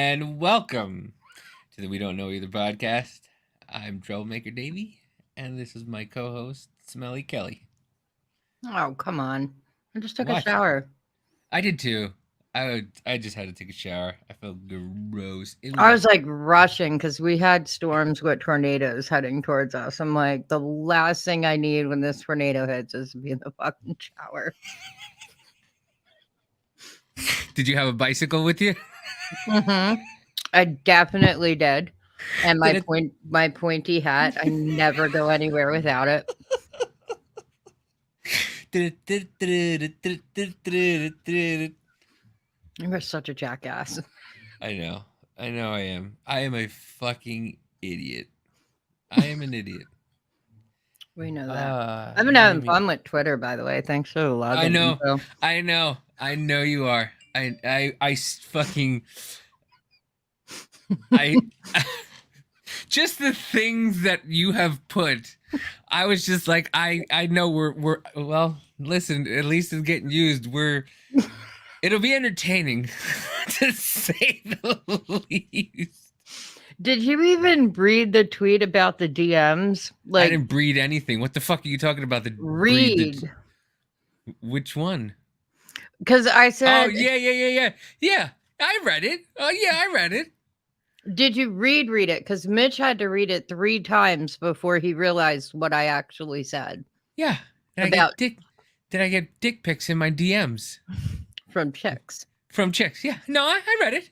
and welcome to the We Don't Know Either podcast. I'm Troublemaker Davey, and this is my co-host, Smelly Kelly. Oh, come on. I just took a What? shower. I did too. I just had to take a shower. I felt gross. It was I was like rushing because we had storms with tornadoes heading towards us. I'm like, the last thing I need when this tornado hits is to be in the fucking shower. Did you have a bicycle with you? I definitely did. And Did my pointy hat, I never go anywhere without it. You're such a jackass. I know I am. I am a fucking idiot. I am an idiot. We know that. I've been having fun with Twitter, by the way. Thanks for the login. I know you are. I fucking just the things that you have put. I was just like, I know we're well, listen, at least it's getting used. It'll be entertaining to say the least. Did you even read the tweet about the DMs? I didn't breed anything. What the fuck are you talking about? Read. Which one? Because I said... Oh, yeah. Yeah, I read it. Oh, yeah, I read it. Did you read it? Because Mitch had to read it 3 times before he realized what I actually said. Yeah. Did I get dick pics in my DMs? From chicks. From chicks, yeah. No, I read it.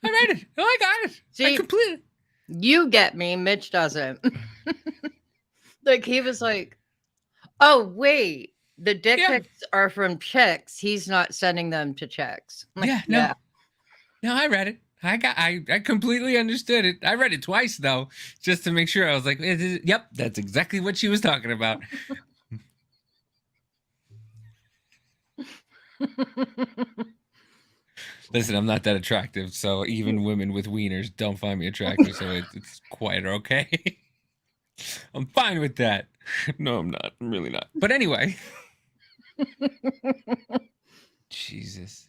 I read it. Oh, I got it. See, I completed. You get me. Mitch doesn't. Like, he was like, oh, wait. The dick pics are from chicks. He's not sending them to chicks. Like, no. No, I read it. I completely understood it. I read it twice, though, just to make sure. I was like, yep, that's exactly what she was talking about. Listen, I'm not that attractive, so even women with wieners don't find me attractive, so it's quite okay. I'm fine with that. No, I'm not. I'm really not. But anyway. Jesus.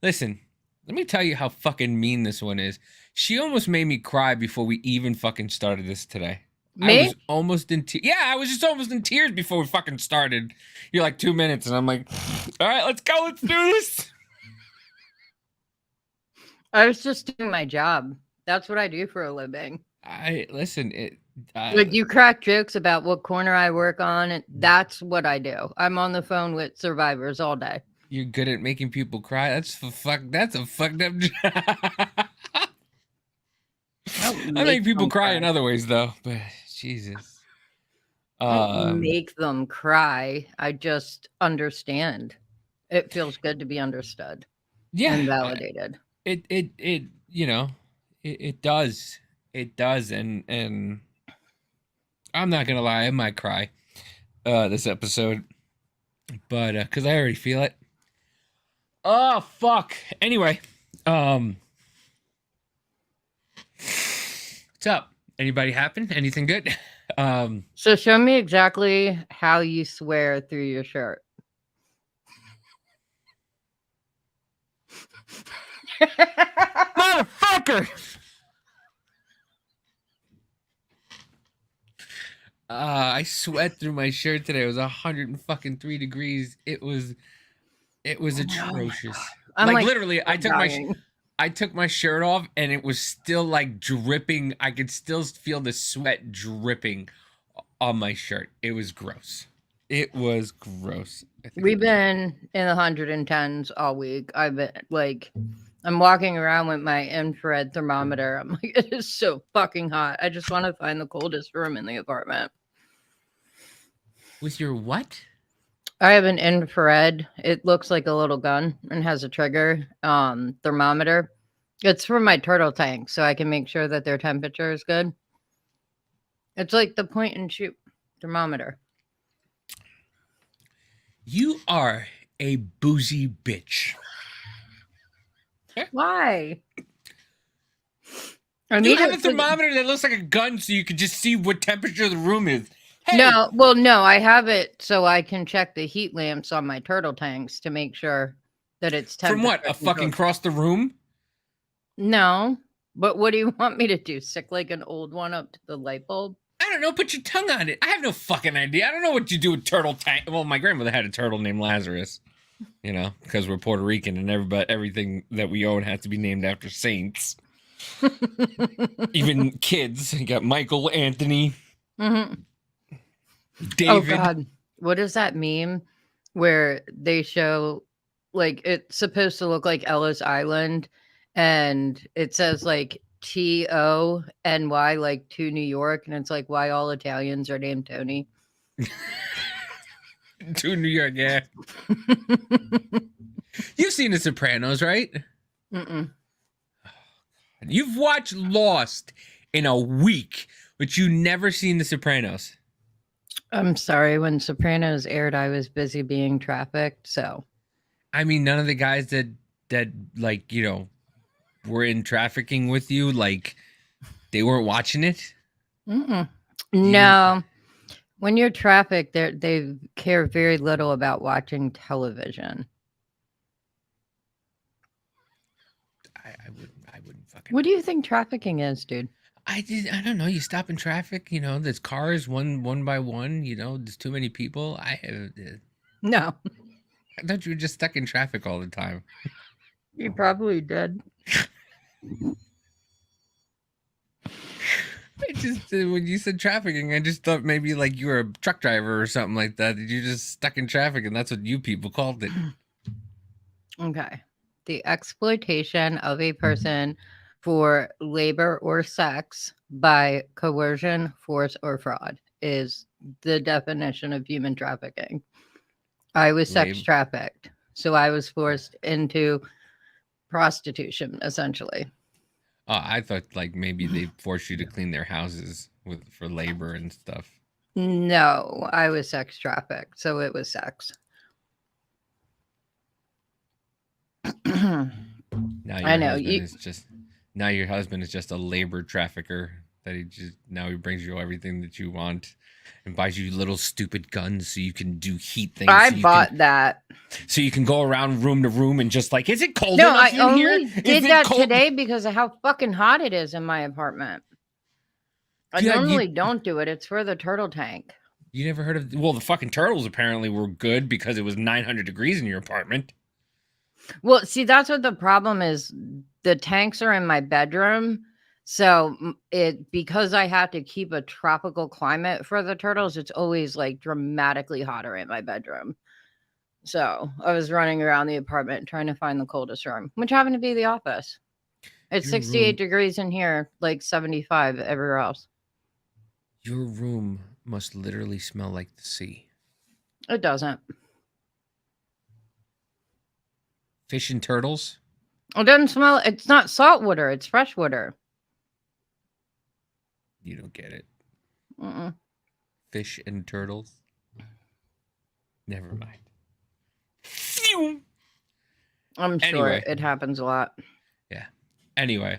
Listen, let me tell you how fucking mean this one is. She almost made me cry before we even fucking started this today. Me? I was almost in tears. Yeah, I was just almost in tears before we fucking started. You're like 2 minutes, and I'm like, all right, let's go. Let's do this. I was just doing my job. That's what I do for a living. Like you crack jokes about what corner I work on, and that's what I do. I'm on the phone with survivors all day. You're good at making people cry. That's a fucked up job. I make people cry in other ways, though. But Jesus, I don't make them cry. I just understand. It feels good to be understood. Yeah, and validated. It does. It does, and I'm not gonna lie, I might cry this episode, but because I already feel it. Oh fuck. Anyway, what's up? Anybody happen? Anything good? So show me exactly how you swear through your shirt. Motherfucker! I sweat through my shirt today. It was 103 degrees. It was atrocious. Like literally, I took my shirt off and it was still like dripping. I could still feel the sweat dripping on my shirt. It was gross. It was gross. We've been in the 110s all week. I've been like, I'm walking around with my infrared thermometer. I'm like, it is so fucking hot. I just want to find the coldest room in the apartment. With your what? I have an infrared. It looks like a little gun and has a trigger thermometer. It's for my turtle tank, so I can make sure that their temperature is good. It's like the point and shoot thermometer. You are a boozy bitch. Why? You have a thermometer that looks like a gun so you can just see what temperature the room is. Hey. No, I have it so I can check the heat lamps on my turtle tanks to make sure that it's temperature. From what? A fucking across the room? No. But what do you want me to do? Stick like an old one up to the light bulb? I don't know. Put your tongue on it. I have no fucking idea. I don't know what you do with turtle tank. Well, my grandmother had a turtle named Lazarus. You know, because we're Puerto Rican and everything that we own has to be named after saints. Even kids. You got Michael, Anthony, Mm-hmm. David. Oh God, what is that meme where they show like it's supposed to look like Ellis Island, and it says like TONY like to New York, and it's like why all Italians are named Tony. To New York, yeah. You've seen The Sopranos, right? Mm-mm. You've watched Lost in a week, but you never seen The Sopranos. I'm sorry, when Sopranos aired, I was busy being trafficked. So I mean, none of the guys that like, you know, were in trafficking with you, like they weren't watching it. Mm-mm. No, when you're trafficked, they care very little about watching television. I wouldn't fucking. What do you think trafficking is, dude? I don't know. You stop in traffic, you know. There's cars one by one. You know, there's too many people. No, I thought you were just stuck in traffic all the time. you probably did. I just when you said trafficking, I just thought maybe like you were a truck driver or something like that. You just stuck in traffic, and that's what you people called it. Okay. The exploitation of a person for labor or sex by coercion, force, or fraud is the definition of human trafficking. I was sex trafficked, so I was forced into prostitution, essentially. Oh, I thought like maybe they forced you to clean their houses for labor and stuff. No, I was sex trafficked, so it was sex. Now your I know husband is just now your husband is just a labor trafficker that he brings you everything that you want and buys you little stupid guns so you can do heat things. I bought that. So you can go around room to room and just like, is it cold No, enough I in only here? did that today because of how fucking hot it is in my apartment. I normally don't do it. It's for the turtle tank. You never heard of? Well, the fucking turtles apparently were good because it was 900 degrees in your apartment. Well, see, that's what the problem is. The tanks are in my bedroom. So because I have to keep a tropical climate for the turtles, it's always like dramatically hotter in my bedroom. So I was running around the apartment trying to find the coldest room, which happened to be the office. It's 68 degrees in here, like 75 everywhere else. Your room must literally smell like the sea. It doesn't. Fish and turtles? It doesn't smell. It's not salt water. It's fresh water. You don't get it. Mm-mm. Fish and turtles? Never mind. I'm sure it happens a lot. Yeah. Anyway.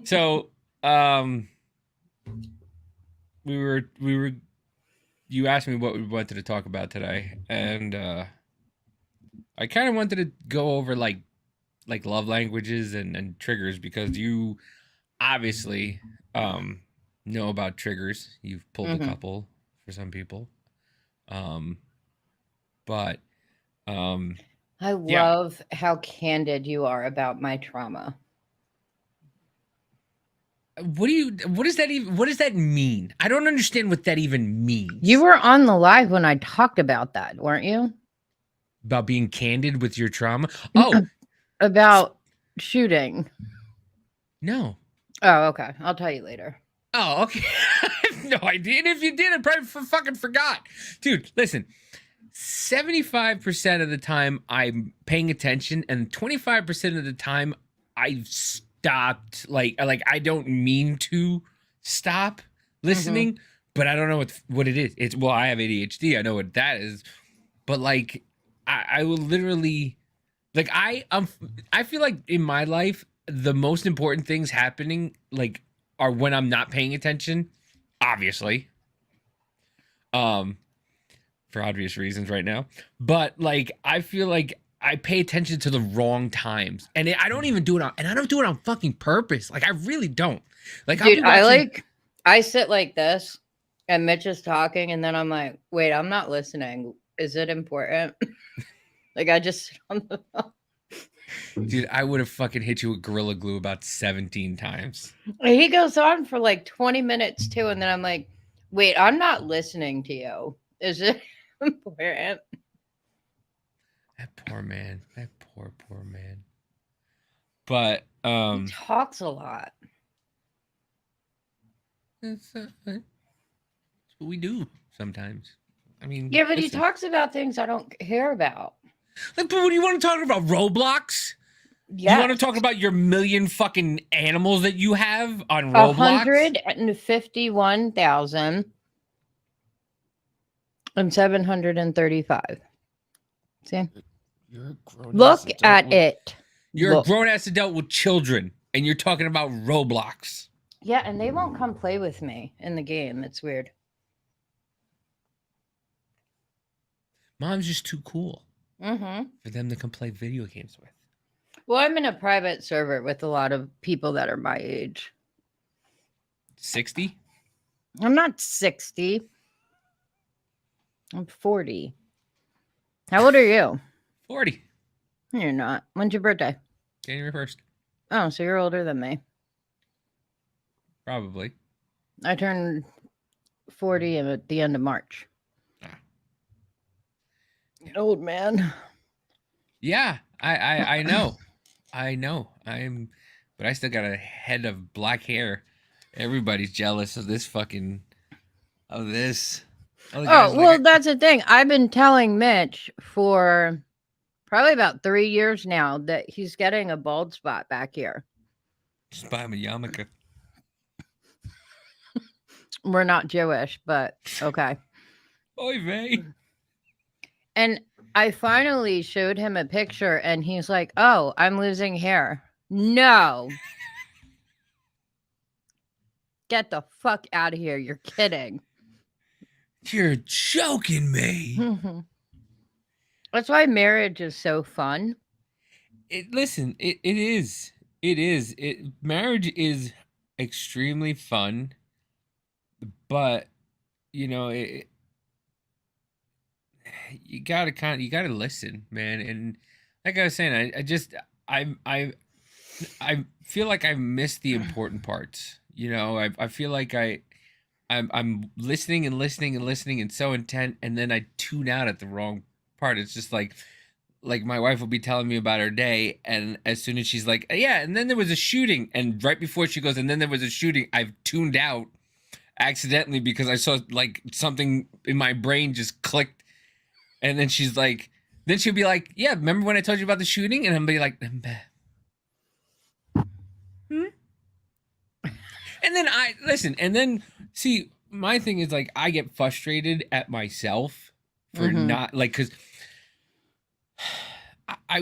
So, we were you asked me what we wanted to talk about today, and I kind of wanted to go over like love languages and triggers because you obviously know about triggers. You've pulled a couple for some people. But I love how candid you are about my trauma. What does that mean? I don't understand what that even means. You were on the live when I talked about that, weren't you? About being candid with your trauma? Oh, about shooting. No. Oh, okay. I'll tell you later. Oh, okay. I have no idea. And if you did, I probably fucking forgot. Dude, listen. 75% of the time I'm paying attention, and 25% of the time I've stopped. Like I don't mean to stop listening, but I don't know what it is. I have ADHD. I know what that is. But like I will literally like I feel like in my life the most important things happening like are when I'm not paying attention, obviously. For obvious reasons right now. But like I feel like I pay attention to the wrong times, and I don't even do it on, and I don't do it on fucking purpose. Like I really don't. Like I'll Dude, be watching. I sit like this and Mitch is talking and then I'm like, wait, I'm not listening. Is it important? Like I just sit on the phone. Dude, I would have fucking hit you with Gorilla Glue about 17 times. He goes on for like 20 minutes too, and then I'm like, wait, I'm not listening to you. Is it important? That poor man. That poor man. But He talks a lot. it's what we do sometimes. I mean, Yeah, but he listen. talks about things I don't care about. Like, but what do you want to talk about? Roblox? You Yeah. want to talk about your million fucking animals that you have on Roblox? 151,735. See? You're a grown Look at it. You're a Look. grown ass adult with children, and you're talking about Roblox. Yeah, and they won't come play with me in the game. It's weird. Mom's just too cool Mm-hmm. for them to come play video games with. Well, I'm in a private server with a lot of people that are my age. 60? I'm not 60. I'm 40. How old are you? 40. You're not. When's your birthday? January 1st. Oh, so you're older than me. Probably. I turned 40 at the end of March. Ah. Old man. Yeah, I know. I know. But I still got a head of black hair. Everybody's jealous of this fucking, of this. Oh, well, that's the thing. I've been telling Mitch for probably about 3 years now that he's getting a bald spot back here. Just buy him a yarmulke. We're not Jewish, but okay. Oy vey. And I finally showed him a picture and he's like, oh, I'm losing hair. No. Get the fuck out of here. You're kidding. You're joking me. That's why marriage is so fun. Listen, it is. It is. Marriage is extremely fun, but you know, you gotta listen, man. And like I was saying, I feel like I missed the important parts. You know, I feel like I'm listening and listening and listening and so intent, and then I tune out at the wrong part. It's just like my wife will be telling me about her day, and as soon as she's like, yeah, and then there was a shooting, and right before she goes, and then there was a shooting, I've tuned out accidentally because I saw like something in my brain just clicked, and then she's like, then she'll be like, yeah, remember when I told you about the shooting? And I'm be like, and then I listen, and then see, my thing is like I get frustrated at myself for not like, because I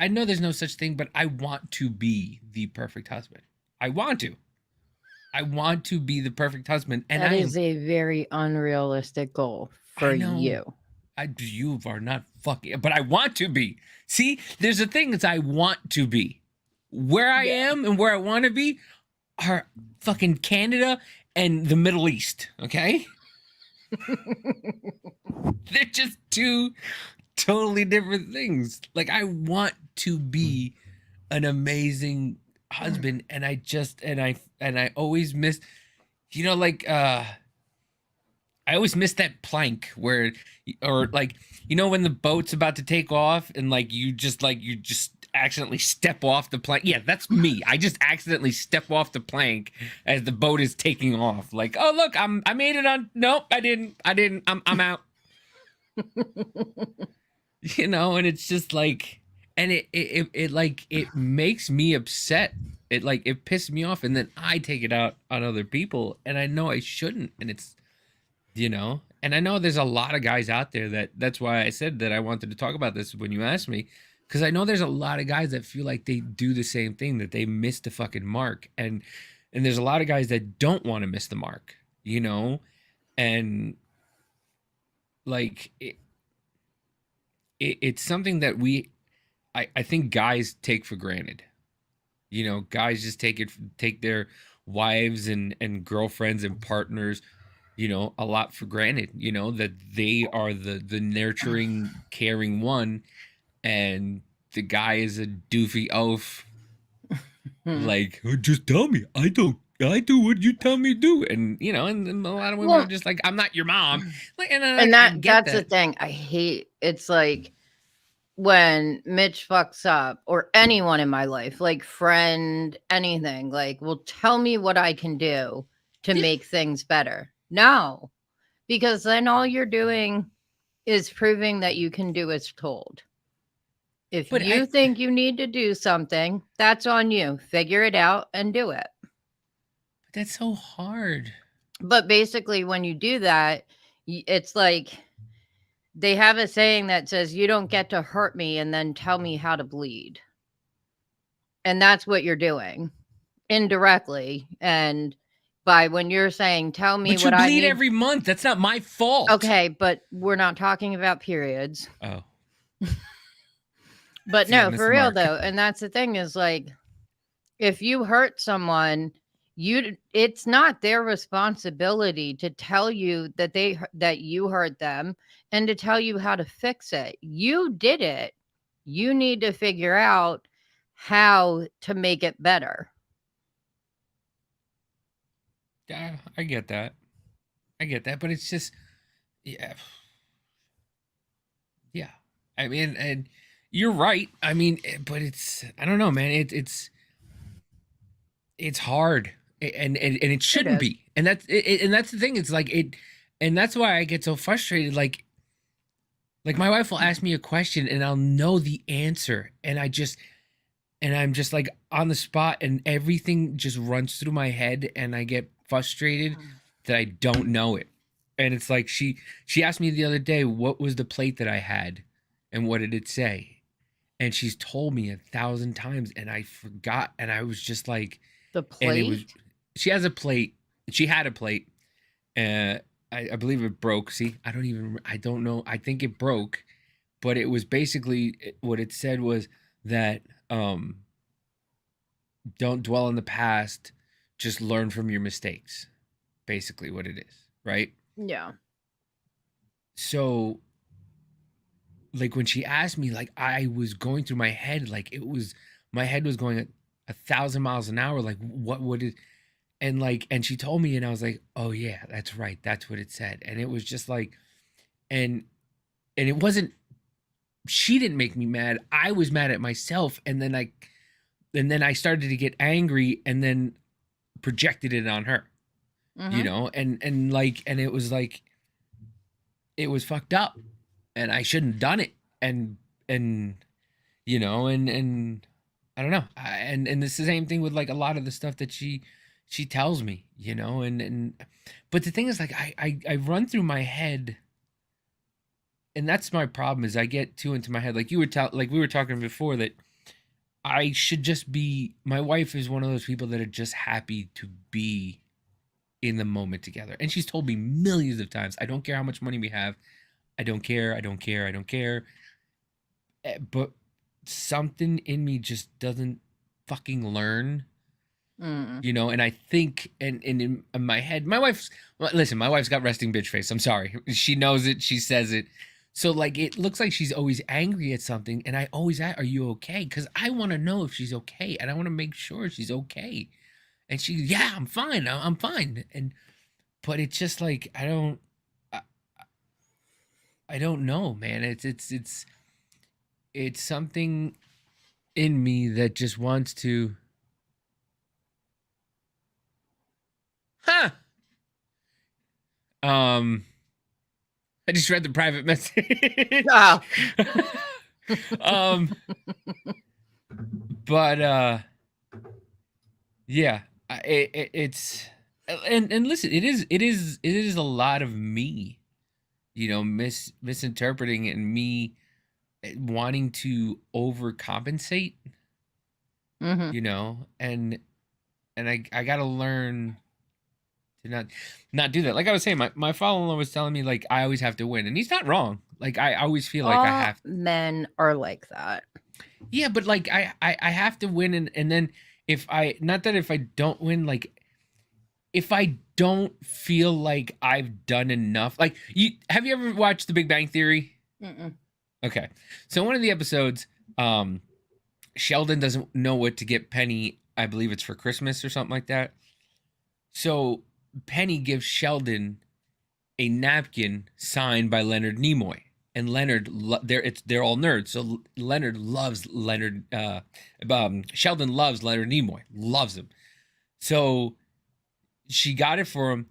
know there's no such thing, but I want to be the perfect husband. I want to be the perfect husband, and that is a very unrealistic goal for you. You are not fucking, but I want to be. See, there's a thing that I want to be. Where I am and where I want to be are fucking Canada and the Middle East, okay? They're just two totally different things. Like I want to be an amazing husband, and I always miss, you know, like I always miss that plank where, or like, you know, when the boat's about to take off and you just accidentally step off the plank. Yeah, that's me. I just accidentally step off the plank as the boat is taking off. Like, oh look, I made it on. Nope, I didn't. I'm out. You know, and it's just like, and it makes me upset. It pisses me off, and then I take it out on other people, and I know I shouldn't, and it's, you know, and I know there's a lot of guys out there that's why I said that I wanted to talk about this when you asked me, because I know there's a lot of guys that feel like they do the same thing, that they miss the fucking mark, and there's a lot of guys that don't want to miss the mark, you know, and like it's something that I think guys take for granted. You know, guys just take their wives and girlfriends and partners, you know, a lot for granted. You know that they are the nurturing, caring one, and the guy is a doofy oaf. Hmm. Like, "Oh, just tell me. I don't. I do what you tell me to do." And you know, and a lot of women are Well, just like, "I'm not your mom." Like, and and I get that's the that, thing. I hate it's like when Mitch fucks up or anyone in my life, like friend, anything, like will tell me what I can do to yeah. make things better. No, because then all you're doing is proving that you can do as told. If But you think you need to do something, that's on you. Figure it out and do it. that's so hard. But basically, when you do that, it's like they have a saying that says, "You don't get to hurt me and then tell me how to bleed." And that's what you're doing indirectly. And by when you're saying, "Tell me But you what I bleed need." every month. That's not my fault. Okay, but we're not talking about periods. Oh, But see, I no, missed for the real mark. though. And that's the thing is like, if you hurt someone, it's not their responsibility to tell you that that you hurt them and to tell you how to fix it. You did it. You need to figure out how to make it better. Yeah, I get that. I get that. But it's just, yeah, yeah. I mean, and you're right. I mean, but it's, I don't know, man. It's hard, and it It shouldn't is. be. And and that's the thing. It's like it, and that's why I get so frustrated. Like my wife will ask me a question, and I'll know the answer, and I'm just like on the spot, and everything just runs through my head, and I get frustrated that I don't know it. And it's like she asked me the other day what was the plate that I had, and what did it say, and she's told me 1,000 times, and I forgot, and I was just like, The and it was plate? she has a plate, she had a plate, uh, I believe it broke. See, I don't know. I think it broke, but it was basically what it said was that um don't dwell on the past, just learn from your mistakes. Basically, what it is, right? Yeah. So, like when she asked me, like I was going through my head, like it was my head was going at 1,000 miles an hour. Like, what would it? And she told me, and I was like, oh yeah, that's right, that's what it said. And it was just like, and it wasn't. She didn't make me mad. I was mad at myself, and then I started to get angry, and then projected it on her, you Mhm. know, and it was like it was fucked up, and I shouldn't have done it, and you know, and I don't know, and it's the same thing with like a lot of the stuff that she tells me, you know, and but the thing is, like I run through my head, and that's my problem is I get too into my head, like like we were talking before that I should just be. My wife is one of those people that are just happy to be in the moment together. And she's told me millions of times, I don't care how much money we have. I don't care. I don't care. I don't care. But something in me just doesn't fucking learn, Mm. you know? And I think, and in my head, my wife's, well, listen, my wife's got resting bitch face. I'm sorry. She knows it. She says it. So, like, it looks like she's always angry at something. And I always ask, are you okay? Because I want to know if she's okay. And I want to make sure she's okay. And she, yeah, I'm fine. I'm fine. But it's just like I, I don't know, man. It's something in me that just wants to, huh? Um, I just read the private message. Oh. um, but yeah, it's and listen, it is a lot of me, you know, misinterpreting and me wanting to overcompensate, Mhm. you know, and I gotta learn to not do that. Like I was saying, my father-in-law was telling me like I always have to win, and he's not wrong. Like I always feel like I All have. men are like that. Yeah, but like I have to win, and then if I not that if I don't win, like if I don't feel like I've done enough, like you have you ever watched The Big Bang Theory? Mm-mm. Okay, so one of the episodes, Sheldon doesn't know what to get Penny. I believe it's for Christmas or something like that. So Penny gives Sheldon a napkin signed by Leonard Nimoy. And they're all nerds. So Leonard loves Leonard. Sheldon loves Leonard Nimoy, loves him. So she got it for him,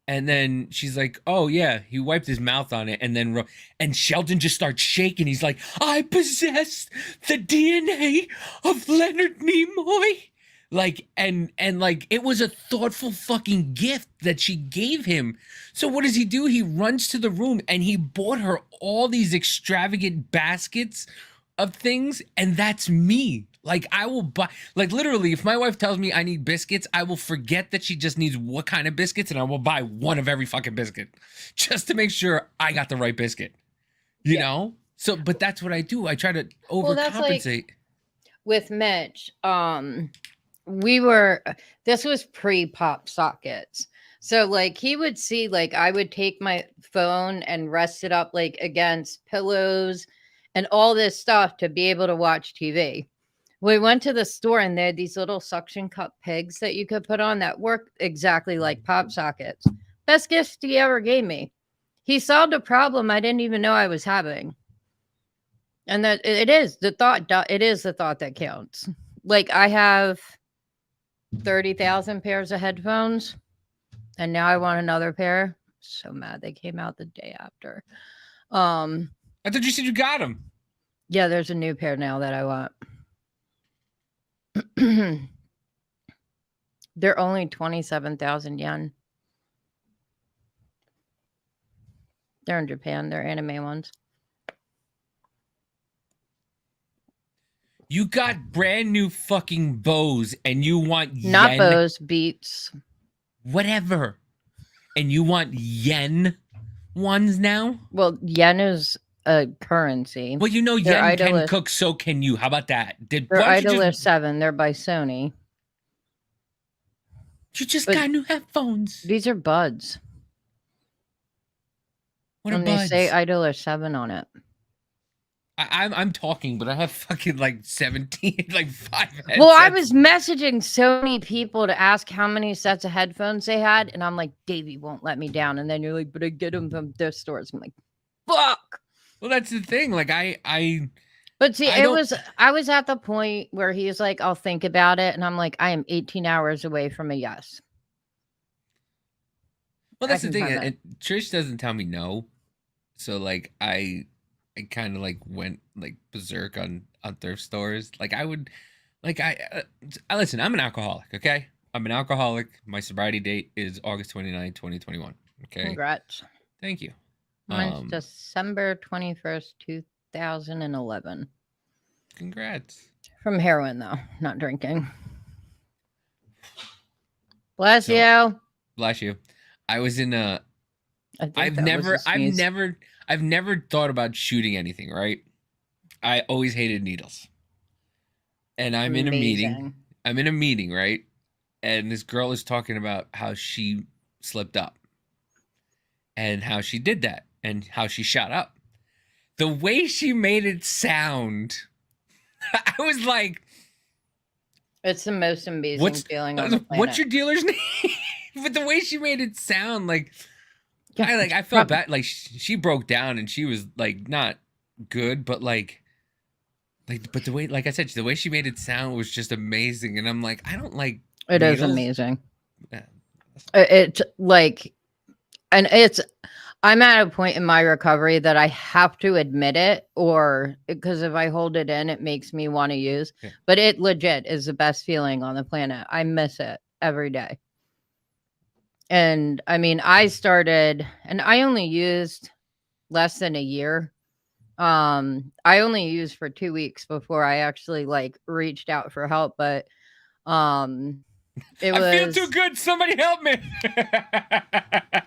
and then she's like, "Oh yeah," he wiped his mouth on it, and then and Sheldon just starts shaking. He's like, "I possess the DNA of Leonard Nimoy." Like and like it was a thoughtful fucking gift that she gave him. So what does he do? He runs to the room and he bought her all these extravagant baskets of things, and that's me. Like I will buy, like literally, if my wife tells me I need biscuits, I will forget that she just needs what kind of biscuits, and I will buy one of every fucking biscuit, just to make sure I got the right biscuit. You know. So, but that's what I do. I try to Well, that's like overcompensate. with Mitch. This was pre-pop sockets. So like he would see, like I would take my phone and rest it up like against pillows and all this stuff to be able to watch TV. We went to the store and they had these little suction cup pigs that you could put on that work exactly like pop sockets. Best gift he ever gave me. He solved a problem I didn't even know I was having. And that it is the thought that counts. Like I have 30,000 pairs of headphones and now I want another pair. So mad they came out the day after. I thought you said you got them. Yeah, there's a new pair now that I want. They're only 27,000 yen. They're in Japan. They're anime ones. You got brand new fucking bows and you want Not yen. bows, beats. Whatever. And you want yen ones now? Well, yen is a currency. Well, you know yen can cook, so can you. How about that? They're Idolist 7. They're by Sony. You just got new headphones. These are buds. What are buds? They say Idolist 7 on it. I'm talking, but I have fucking like 17, like 5 headsets. Well, I was messaging so many people to ask how many sets of headphones they had, and I'm like, Davey won't let me down. And then you're like, but I get them from their stores. I'm like, fuck. Well, that's the thing. Like But see, I was at the point where he's like, I'll think about it, and I'm like, I am 18 hours away from a yes. Well, that's the thing. And Trish doesn't tell me no, so like I kind of like went like berserk on thrift stores. Like I would, like I listen. I'm an alcoholic. Okay, I'm an alcoholic. My sobriety date is August 29, 2021. Okay. Congrats. Thank you. Mine's December 21st, 2011. Congrats. From heroin though, not drinking. Bless you. Bless you. I was in a. I've never thought about shooting anything, right? I always hated needles. And I'm in a meeting. I'm in a meeting, right? And this girl is talking about how she slipped up and how she did that and how she shot up. The way she made it sound, I was like, it's the most amazing feeling on the planet. What's your dealer's name? But the way she made it sound, like, I felt bad. Like she broke down and she was like not good, but but the way, like I said, the way she made it sound was just amazing. And I'm like, I don't like. It needles. Is amazing. Yeah. It's like, and I'm at a point in my recovery that I have to admit it, or because if I hold it in, it makes me want to use. Yeah. But it legit is the best feeling on the planet. I miss it every day. And I mean, I started, and I only used less than a year. I only used for 2 weeks before I actually like reached out for help. But I feel too good. Somebody help me.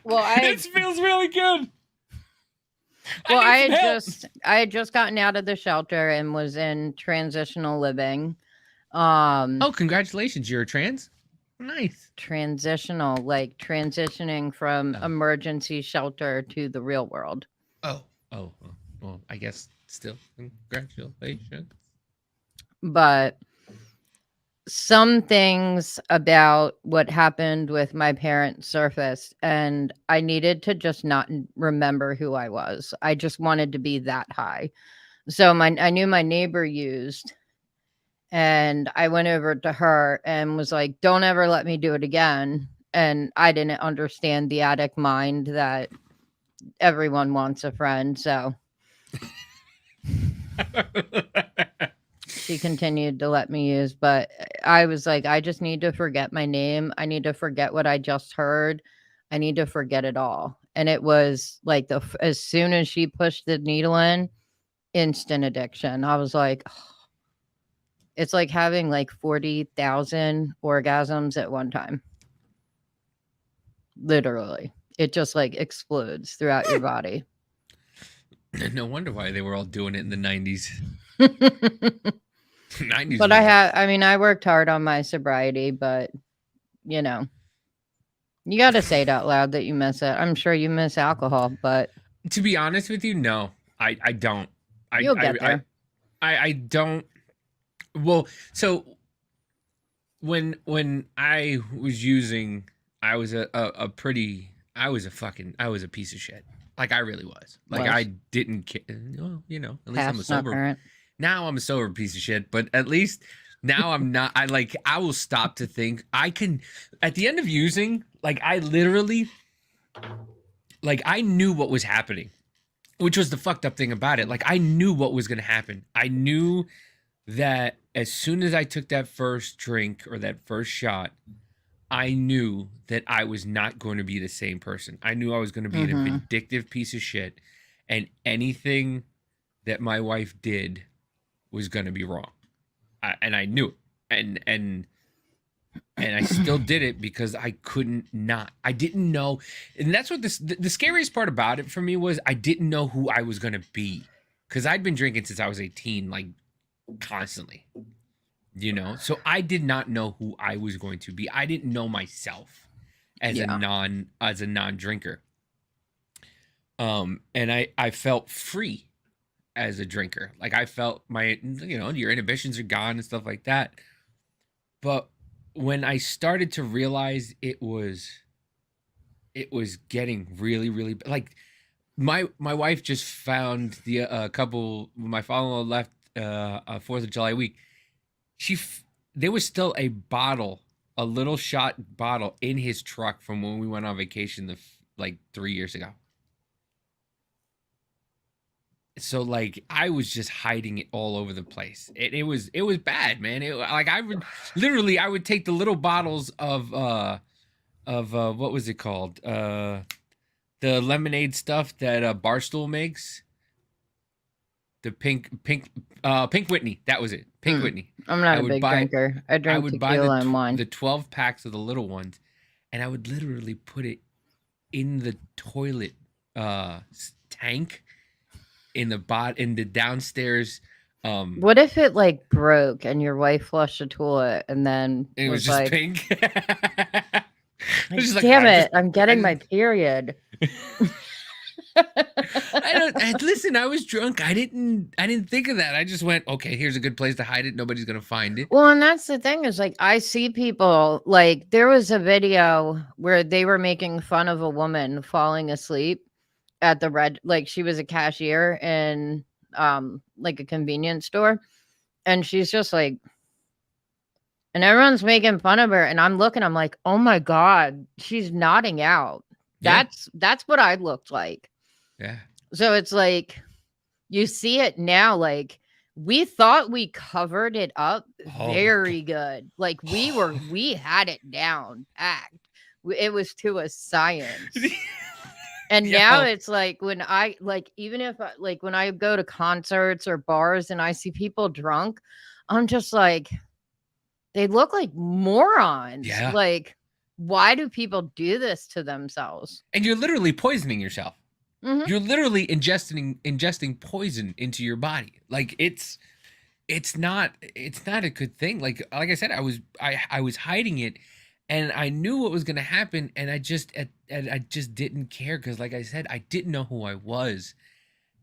Well, this feels really good. Well, I need some help. I had just gotten out of the shelter and was in transitional living. Oh, congratulations! You're a trans. Nice. Transitional, like transitioning from Oh, emergency shelter to the real world. oh, oh. Well, I guess still congratulations. But some things about what happened with my parents surfaced, and I needed to just not remember who I was. I just wanted to be that high. So I knew my neighbor used, and I went over to her and was like, "Don't ever let me do it again." And I didn't understand the addict mind that everyone wants a friend, so she continued to let me use, but I was like, I just need to forget my name. I need to forget what I just heard. I need to forget it all. And it was like as soon as she pushed the needle in, instant addiction. I was like, it's like having like 40,000 orgasms at one time. Literally. It just like explodes throughout your body. No wonder why they were all doing it in the 90s. 90s But was I mean, I worked hard on my sobriety, but you know, you got to say it out loud that you miss it. I'm sure you miss alcohol, but to be honest with you, no. I don't. I you'll I get there. I don't. Well, so when I was using, I was a pretty, I was a piece of shit. Like I really was. Like I Was didn't care. Well, at least I'm a past, not sober. current. Now I'm a sober piece of shit, but at least now I'm not. I will stop to think. I can at the end of using, like I literally, like I knew what was happening, which was the fucked up thing about it. Like I knew what was gonna happen. I knew that as soon as I took that first drink or that first shot, I knew that I was not going to be the same person. I knew I was going to be a Mm-hmm. vindictive piece of shit, and anything that my wife did was going to be wrong. And I knew it. And I still did it because I couldn't not. I didn't know, and that's what the scariest part about it for me was I didn't know who I was going to be because I'd been drinking since I was 18, like constantly. So I did not know who I was going to be. I didn't know myself as a Yeah. non-drinker. And I felt free as a drinker. Like I felt your inhibitions are gone and stuff like that. But when I started to realize it was getting really, really like my wife just found the couple. My father-in-law left 4th of July week. There was still a little shot bottle in his truck from when we went on vacation like 3 years ago. So like I was just hiding it all over the place. It was bad, man. I would take the little bottles of what was it called? The lemonade stuff that Barstool makes. The pink Whitney. That was it. Pink Whitney. I'm not I a would big buy drinker. I I drink would buy tequila and wine. the 12 packs of the little ones, and I would literally put it in the toilet tank in the downstairs. What if it like broke and your wife flushed the toilet and then And it was was just like, pink. It was just like, damn I it, I'm getting my period. listen, I was drunk. I didn't think of that. I just went, okay, here's a good place to hide it. Nobody's gonna find it. Well, and that's the thing is like I see people like there was a video where they were making fun of a woman falling asleep at the red, like she was a cashier in like a convenience store, and she's just like, and everyone's making fun of her, and I'm looking, I'm like, oh my god, she's nodding out. Yeah. That's what I looked like. Yeah. So it's like you see it now, like we thought we covered it up very good. Like we had it down packed. It was to a science. And now it's like when I like even if like when I go to concerts or bars and I see people drunk, I'm just like they look like morons. Yeah. Like why do people do this to themselves? And you're literally poisoning yourself. Mhm. You're literally ingesting poison into your body. Like it's not a good thing. Like I said, I was hiding it, and I knew what was gonna happen, and I just didn't care because, like I said, I didn't know who I was,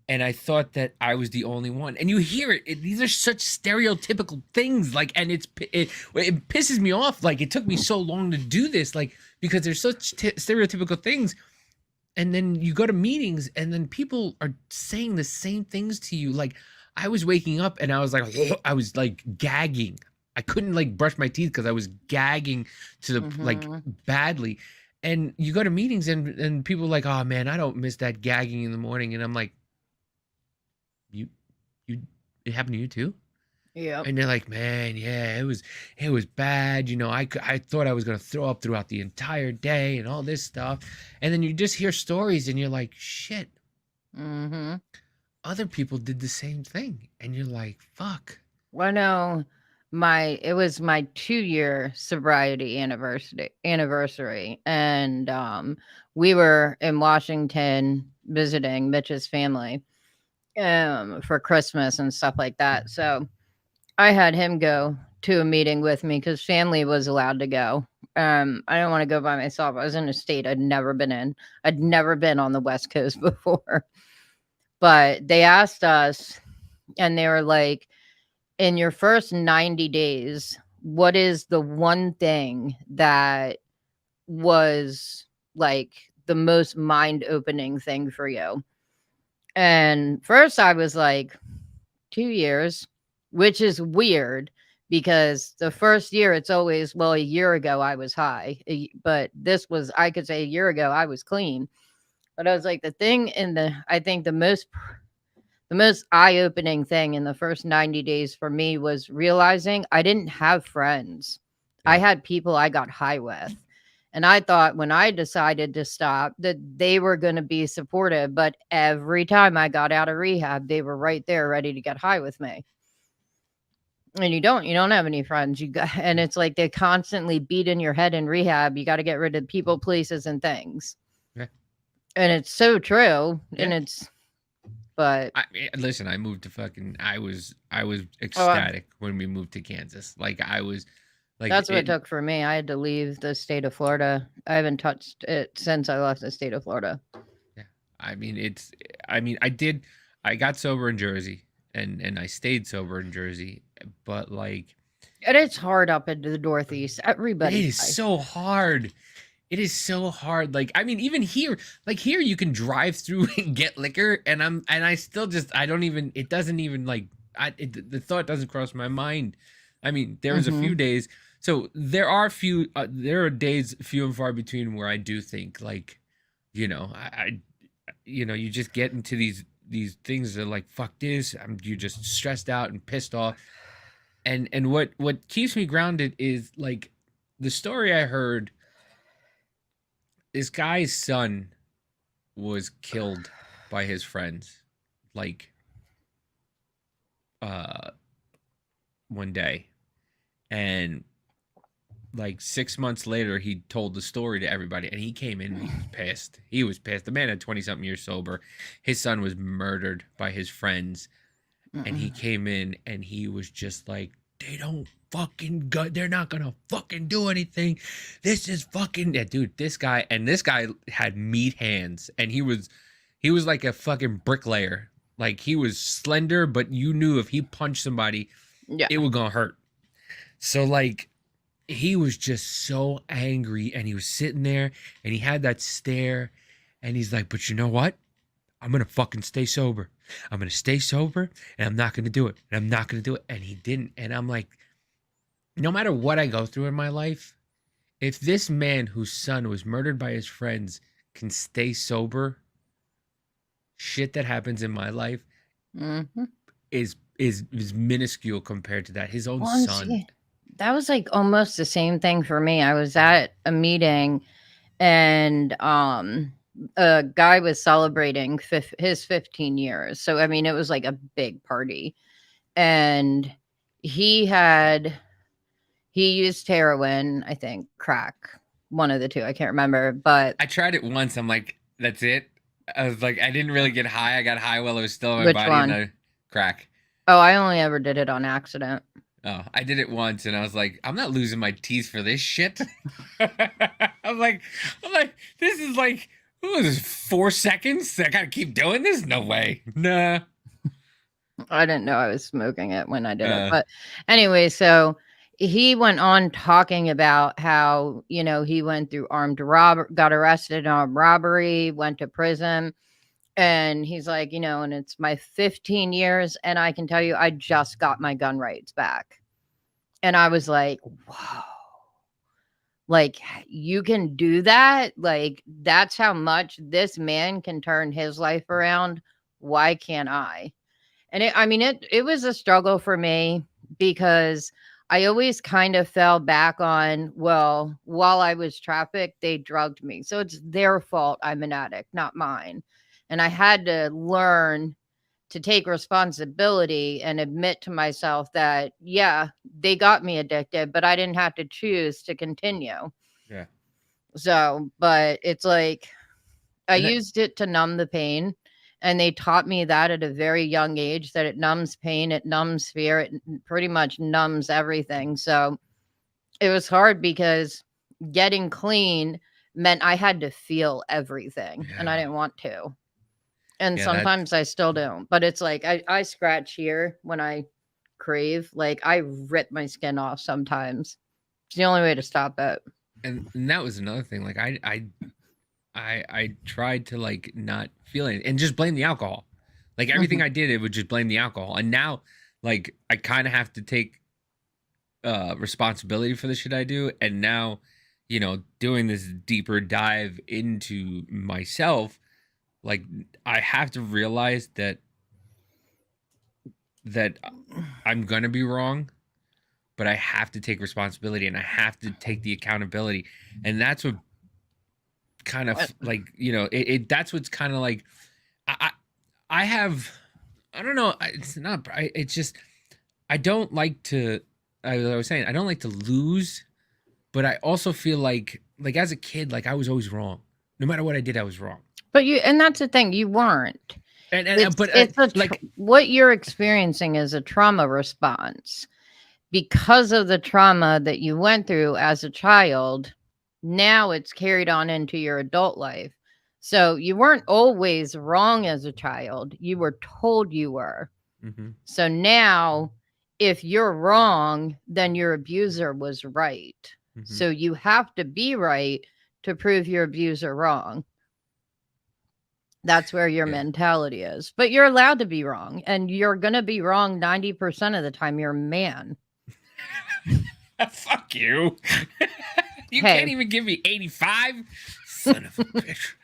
and I thought that I was the only one. And you hear it, these are such stereotypical things, like, and it pisses me off. Like it took me so long to do this, like because there's such stereotypical things, and then you go to meetings and then people are saying the same things to you. Like I was waking up and I was like I was like gagging. I couldn't like brush my teeth because I was gagging to the like Mhm. badly. And you go to meetings and people are like, oh man, I don't miss that gagging in the morning. And I'm like, you you it happened to you too? Yep. And they're like, man, yeah, it was bad. You know, I thought I was gonna throw up throughout the entire day and all this stuff. And then you just hear stories and you're like, shit, Mhm. other people did the same thing. And you're like, fuck. Well, no, my it was my 2-year sobriety anniversary, and we were in Washington visiting Mitch's family for Christmas and stuff like that. So I had him go to a meeting with me because family was allowed to go. I didn't want to go by myself. I was in a state I'd never been in. I'd never been on the West Coast before. But they asked us, and they were like, in your first 90 days, what is the one thing that was like the most mind opening thing for you? And first I was like, 2 years, which is weird because the first year it's always, well, a year ago I was high, but this was, I could say a year ago I was clean. But I was like, the thing in the, I think the most eye-opening thing in the first 90 days for me was realizing I didn't have friends. I Yeah. had people I got high with. And I thought when I decided to stop that they were going to be supportive, but every time I got out of rehab, they were right there ready to get high with me. And you don't have any friends. You got, and it's like they constantly beat in your head in rehab. You got to get rid of people, places, and things. Yeah. And it's so true. Yeah. And it's, but Listen, I moved to fucking I was oh, ecstatic when we moved to Kansas. Like I was like that's what it it took for me. I had to leave the state of Florida. I haven't touched it since I left the state of Florida. yeah. I mean it's I mean I got sober in Jersey and I stayed sober in Jersey, but like And it's hard up into the Northeast. it Everybody is dies. so hard. It is so hard. Like I mean, even here, like here, you can drive through and get liquor, and I still just I don't even. It doesn't even like the thought doesn't cross my mind. I mean, there was a few Mhm. days. So there are days few and far between where I do think like, I you just get into these things that are like fuck this. You just stressed out and pissed off, and what keeps me grounded is like the story I heard. This guy's son was killed by his friends like uh one day, and like 6 months later he told the story to everybody, and he came in and he was pissed. The man had 20 something years sober. His son was murdered by his friends, and he Mm-mm. came in and he was just like, they don't fucking go, they're not gonna fucking do anything. This is fucking, yeah, dude, this guy had meat hands, and he was like a fucking bricklayer. Like he was slender, but you knew if he punched somebody, Yeah. it was gonna hurt. So like he was just so angry, and he was sitting there and he had that stare, and he's like, but you know what? I'm gonna fucking stay sober. I'm gonna stay sober, and I'm not gonna do it. And I'm not gonna do it. And he didn't. And I'm like, no matter what I go through in my life, if this man whose son was murdered by his friends can stay sober, shit that happens in my life Hmm. is minuscule compared to that. His own Well, and son. see, that was like almost the same thing for me. I was at a meeting and a guy was celebrating his 15 years. So I mean, it was like a big party. And he had he used heroin, I think, crack, one of the two, I can't remember, but I tried it once. I'm like, that's it. I was like, I didn't really get high. I got high while it was still in my Which body, and one? I crack. Oh, I only ever did it on accident. Oh, I did it once, and I was like, I'm not losing my teeth for this shit. I'm like, this is like, what was this, 4 seconds? I gotta keep doing this? No way. Nah. I didn't know I was smoking it when I did it. Uh, But anyway, so he went on talking about how, he went through got arrested on robbery, went to prison. And he's like, and it's my 15 years. And I can tell you, I just got my gun rights back. And I was like, whoa, like you can do that. Like that's how much this man can turn his life around. Why can't I? And it was a struggle for me because I always kind of fell back on, well, while I was trafficked, they drugged me. So it's their fault I'm an addict, not mine. And I had to learn to take responsibility and admit to myself that, yeah, they got me addicted, but I didn't have to choose to continue. yeah. So, but it's like I And that, used it to numb the pain. And they taught me that at a very young age that it numbs pain, it numbs fear, it pretty much numbs everything. So it was hard because getting clean meant I had to feel everything and I yeah. didn't want to. And Yeah, that, sometimes I still don't. But it's like I scratch here when I crave. Like I rip my skin off sometimes. It's the only way to stop it. and that was another thing. Like, I tried to, like, not feel it and just blame the alcohol. Like, everything Mhm. I did, it would just blame the alcohol. And now, like, I kind of have to take responsibility for the shit I do. And now, doing this deeper dive into myself, like, I have to realize that I'm gonna be wrong, but I have to take responsibility and I have to take the accountability. And that's what kind of, like, that's what's kind of like, I I have, I don't know, it's not, it's just, I don't like to, I was saying, I don't like to lose, but I also feel like as a kid, like, I was always wrong. No matter what I did, I was wrong. And that's the thing, you weren't. And It's but it's like, what you're experiencing is a trauma response because of the trauma that you went through as a child. Now it's carried on into your adult life. So you weren't always wrong as a child. You were told you were. mhm, So now if you're wrong, then your abuser was right. mhm, So you have to be right to prove your abuser wrong. That's where your yeah. mentality is. But you're allowed to be wrong, and you're going to be wrong 90% of the time. You're a man. Fuck you. You can't Hey, even give me 85, son of a bitch.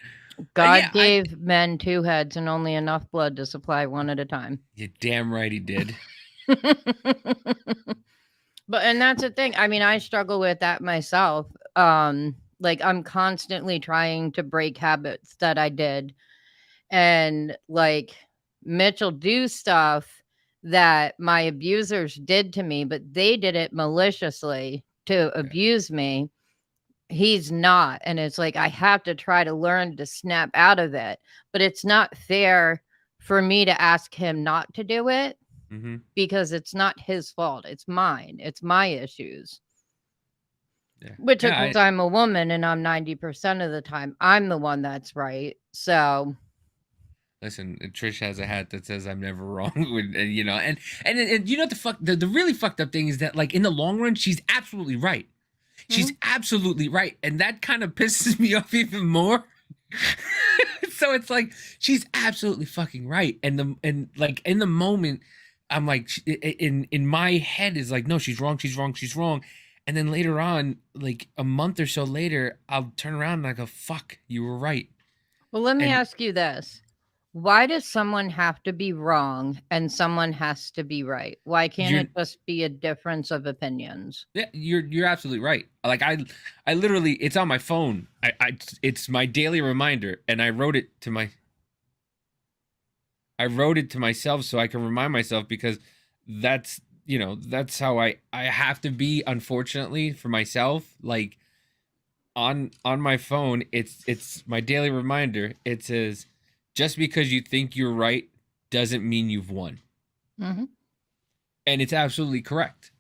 God Yeah, gave men two heads and only enough blood to supply one at a time. you're damn right he did. And that's the thing. I struggle with that myself. Like I'm constantly trying to break habits that I did. And like Mitch will do stuff that my abusers did to me, but they did it maliciously to Yeah, abuse me. He's not. And it's like I have to try to learn to snap out of it. But it's not fair for me to ask him not to do it mm-hmm. because it's not his fault. It's mine. It's my issues. Yeah, Which yeah. because I'm a woman and I'm 90% of the time, I'm the one that's right. So Listen, Trish has a hat that says "I'm never wrong," and you know what the really fucked up thing is that, like, in the long run, she's absolutely right. She's mhm. absolutely right, and that kind of pisses me off even more. So it's like she's absolutely fucking right, and like in the moment, I'm like, in my head is like, no, she's wrong, she's wrong, she's wrong, and then later on, like a month or so later, I'll turn around and I go, fuck, you were right, Well, let me and ask you this. Why does someone have to be wrong and someone has to be right? Why can't you're it just be a difference of opinions? yeah, you're absolutely right. Like, I literally, it's on my phone. It's my daily reminder, and I wrote it to myself so I can remind myself, because that's how I have to be, unfortunately, for myself. Like, on my phone, it's my daily reminder. It says, just because you think you're right doesn't mean you've won. Mm-hmm. And it's absolutely correct.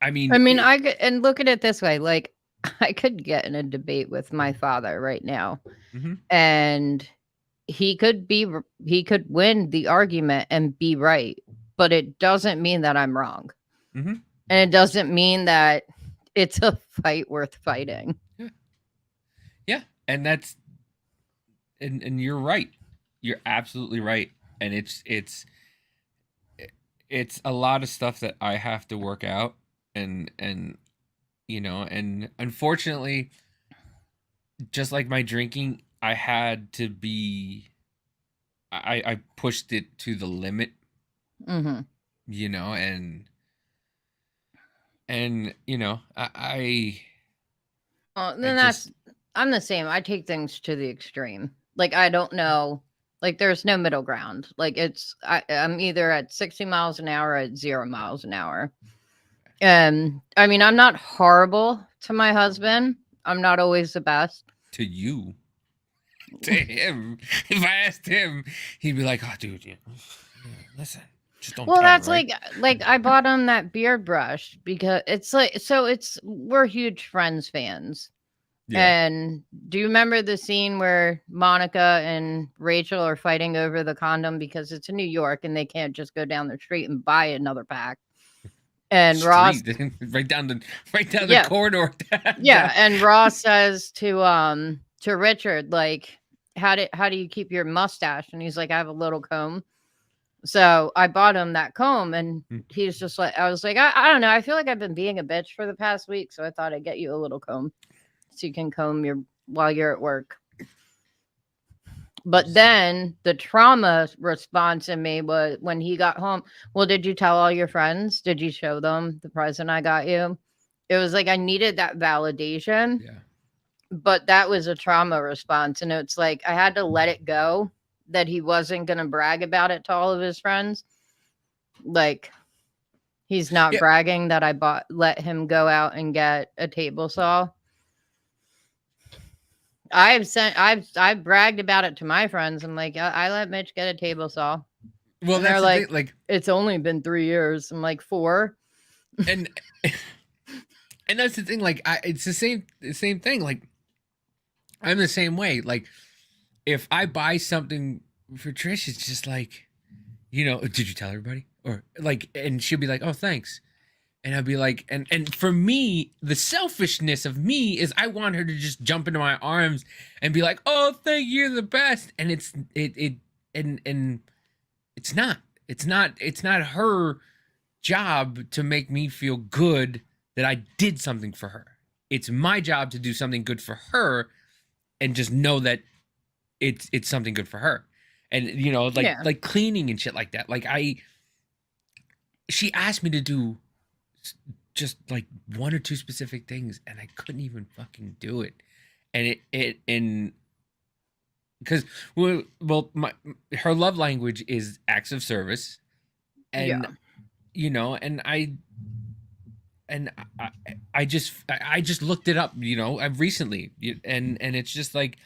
I mean, I mean, I could, and look at it this way, like I could get in a debate with my father right now, mhm. and he could win the argument and be right, but it doesn't mean that I'm wrong. Mhm. And it doesn't mean that it's a fight worth fighting. Yeah. Yeah. And that's and you're right. You're absolutely right. And it's a lot of stuff that I have to work out, and and unfortunately, just like my drinking, I had to be I pushed it to the limit, Mm-hmm. you know, and Well, I then just I'm the same. I take things to the extreme. Like I don't know. Like there's no middle ground. Like I'm either at 60 miles an hour or at 0 miles an hour. And I mean, I'm not horrible to my husband. I'm not always the best. to you to him. If I asked him, he'd be like, "Oh, dude, listen, just don't Well, tell her, that's right?" like I bought him that beard brush because it's like so it's we're huge Friends fans. Yeah, And do you remember the scene where Monica and Rachel are fighting over the condom because it's in New York and they can't just go down the street and buy another pack? And Ross, street right down the yeah, corridor. yeah, and Ross says to Richard like, how do you keep your mustache? And he's like, I have a little comb. So I bought him that comb, and he's just like, I was like, I don't know, I feel like I've been being a bitch for the past week, so I thought I'd get you a little comb so you can comb your while you're at work. But then the trauma response in me was when he got home. Well, did you tell all your friends? Did you show them the present I got you? It was like I needed that validation, Yeah. but that was a trauma response. And it's like I had to let it go that he wasn't going to brag about it to all of his friends. Like he's not Yeah. bragging that let him go out and get a table saw. I've bragged about it to my friends. I'm like, I let Mitch get a table saw. Well, And that's they're the like, thing. Like, it's only been 3 years. I'm like, 4. and and that's the thing. Like, it's the same thing. Like, I'm the same way. Like, if I buy something for Trish, it's just like, did you tell everybody? Or like, and she'll be like, oh, thanks. And I'd be like, and for me, the selfishness of me is I want her to just jump into my arms and be like, oh, thank you, you're the best. And and it's not her job to make me feel good that I did something for her. It's my job to do something good for her and just know that it's something good for her. And Yeah. like cleaning and shit like that. Like she asked me to do just like one or two specific things and I couldn't even fucking do it. And and because her love language is acts of service. And and I just looked it up, recently, and it's just like,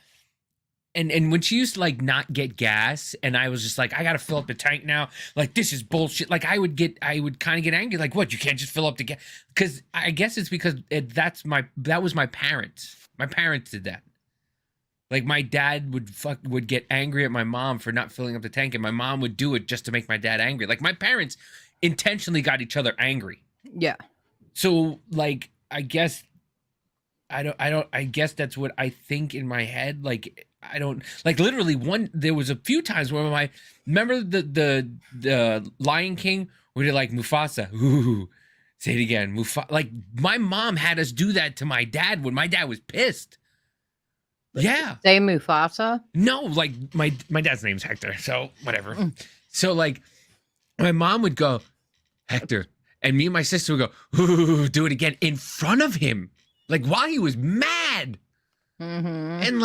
and when she used to like not get gas, and I was just like, I gotta fill up the tank now, like this is bullshit. Like I would kind of get angry, like what, you can't just fill up the gas? Because I guess it's because that was my parents. My parents did that. Like my dad would get angry at my mom for not filling up the tank, and my mom would do it just to make my dad angry. Like my parents intentionally got each other angry. Yeah. So like I guess I guess that's what I think in my head. Like I don't like literally there was a few times where remember the Lion King where they're like Mufasa, ooh, say it again, Mufasa. Like my mom had us do that to my dad when my dad was pissed. Yeah. Say Mufasa? No, like my dad's name's Hector, so whatever. So like my mom would go, Hector, and me and my sister would go, ooh, do it again in front of him. Like while he was mad. Mm-hmm.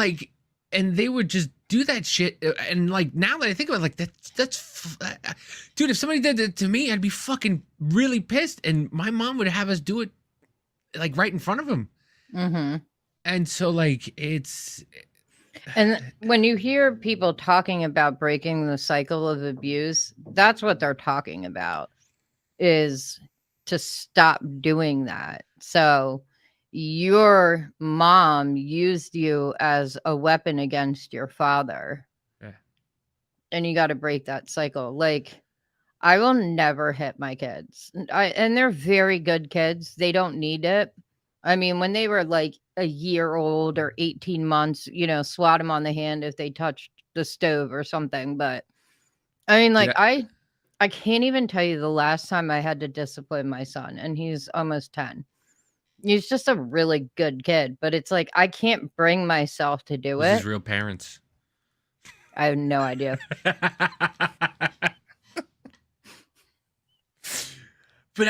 And they would just do that shit. And like now that I think about it, like that's dude, if somebody did that to me, I'd be fucking really pissed. And my mom would have us do it like right in front of him. Mm-hmm. And so like it's And when you hear people talking about breaking the cycle of abuse, that's what they're talking about, is to stop doing that. So your mom used you as a weapon against your father, Yeah. and you got to break that cycle. Like, I will never hit my kids. And they're very good kids. They don't need it. I mean, when they were like a year old or 18 months, swat them on the hand if they touched the stove or something. But I mean, Dude, like, I can't even tell you the last time I had to discipline my son, and he's almost 10. He's just a really good kid, but it's like I can't bring myself to do was his it. real parents. I have no idea. But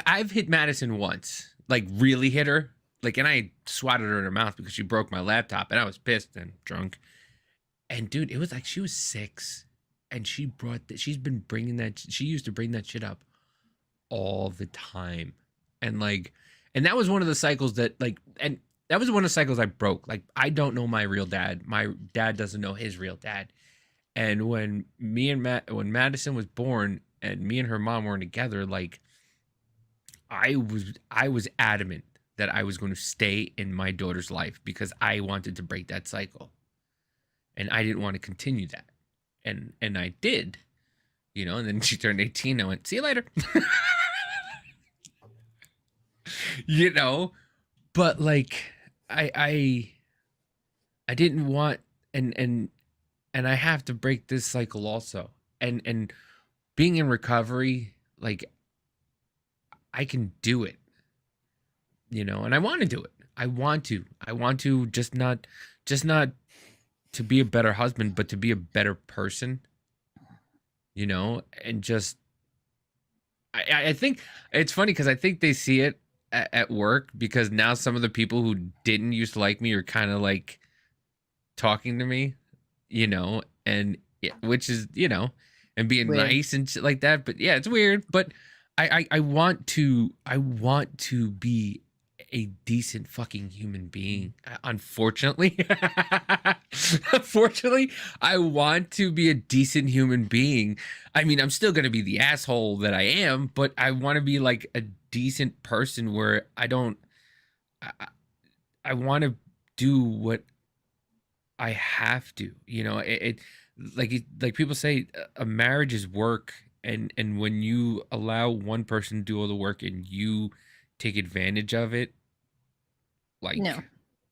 I've hit Madison once, like really hit her, like, and I swatted her in her mouth because she broke my laptop, and I was pissed and drunk. And dude, it was like she was 6, and she brought that. She's been bringing that. She used to bring that shit up all the time, and like, and that was one of the cycles that like, and that was one of the cycles I broke. Like, I don't know my real dad. My dad doesn't know his real dad. And when Madison was born, and me and her mom weren't together, like I was adamant that I was going to stay in my daughter's life because I wanted to break that cycle. And I didn't want to continue that. And I did, and then she turned 18. I went, "See you later." you know, but like I didn't want, and I have to break this cycle also. And being in recovery, like, I can do it, and I want to do it. I want to just not to be a better husband, but to be a better person, and just I think it's funny because I think they see it at work, because now some of the people who didn't used to like me are kind of like talking to me, and yeah, which is, and being Weird. nice and shit like that. But yeah, it's weird. But I want to be a decent fucking human being. Unfortunately, unfortunately, I want to be a decent human being. I mean, I'm still gonna be the asshole that I am, but I want to be like a decent person where I don't. I want to do what I have to. Like people say, a marriage is work, and when you allow one person to do all the work and you take advantage of it, No. like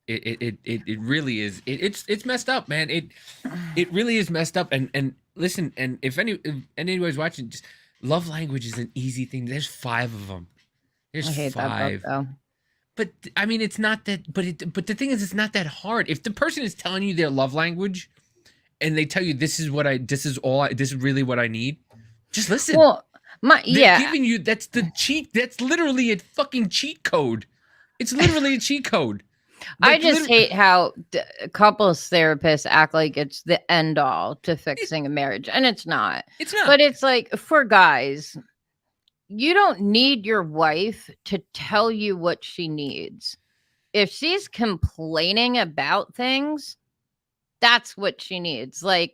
it really is. It's messed up, man. It really is messed up. And listen, and if anybody's watching, just love language is an easy thing. There's 5 of them. There's I hate that book 5. though. But I mean, it's not that. But the thing is, it's not that hard. If the person is telling you their love language, and they tell you this is really what I need, just listen. Well, They're yeah, giving you, that's the cheat. That's literally a fucking cheat code. It's literally a cheat code. I Like, just hate how couples therapists act like it's the end all to it, fixing a marriage, and it's not. it's not. But it's like, for guys, you don't need your wife to tell you what she needs. If she's complaining about things, that's what she needs. I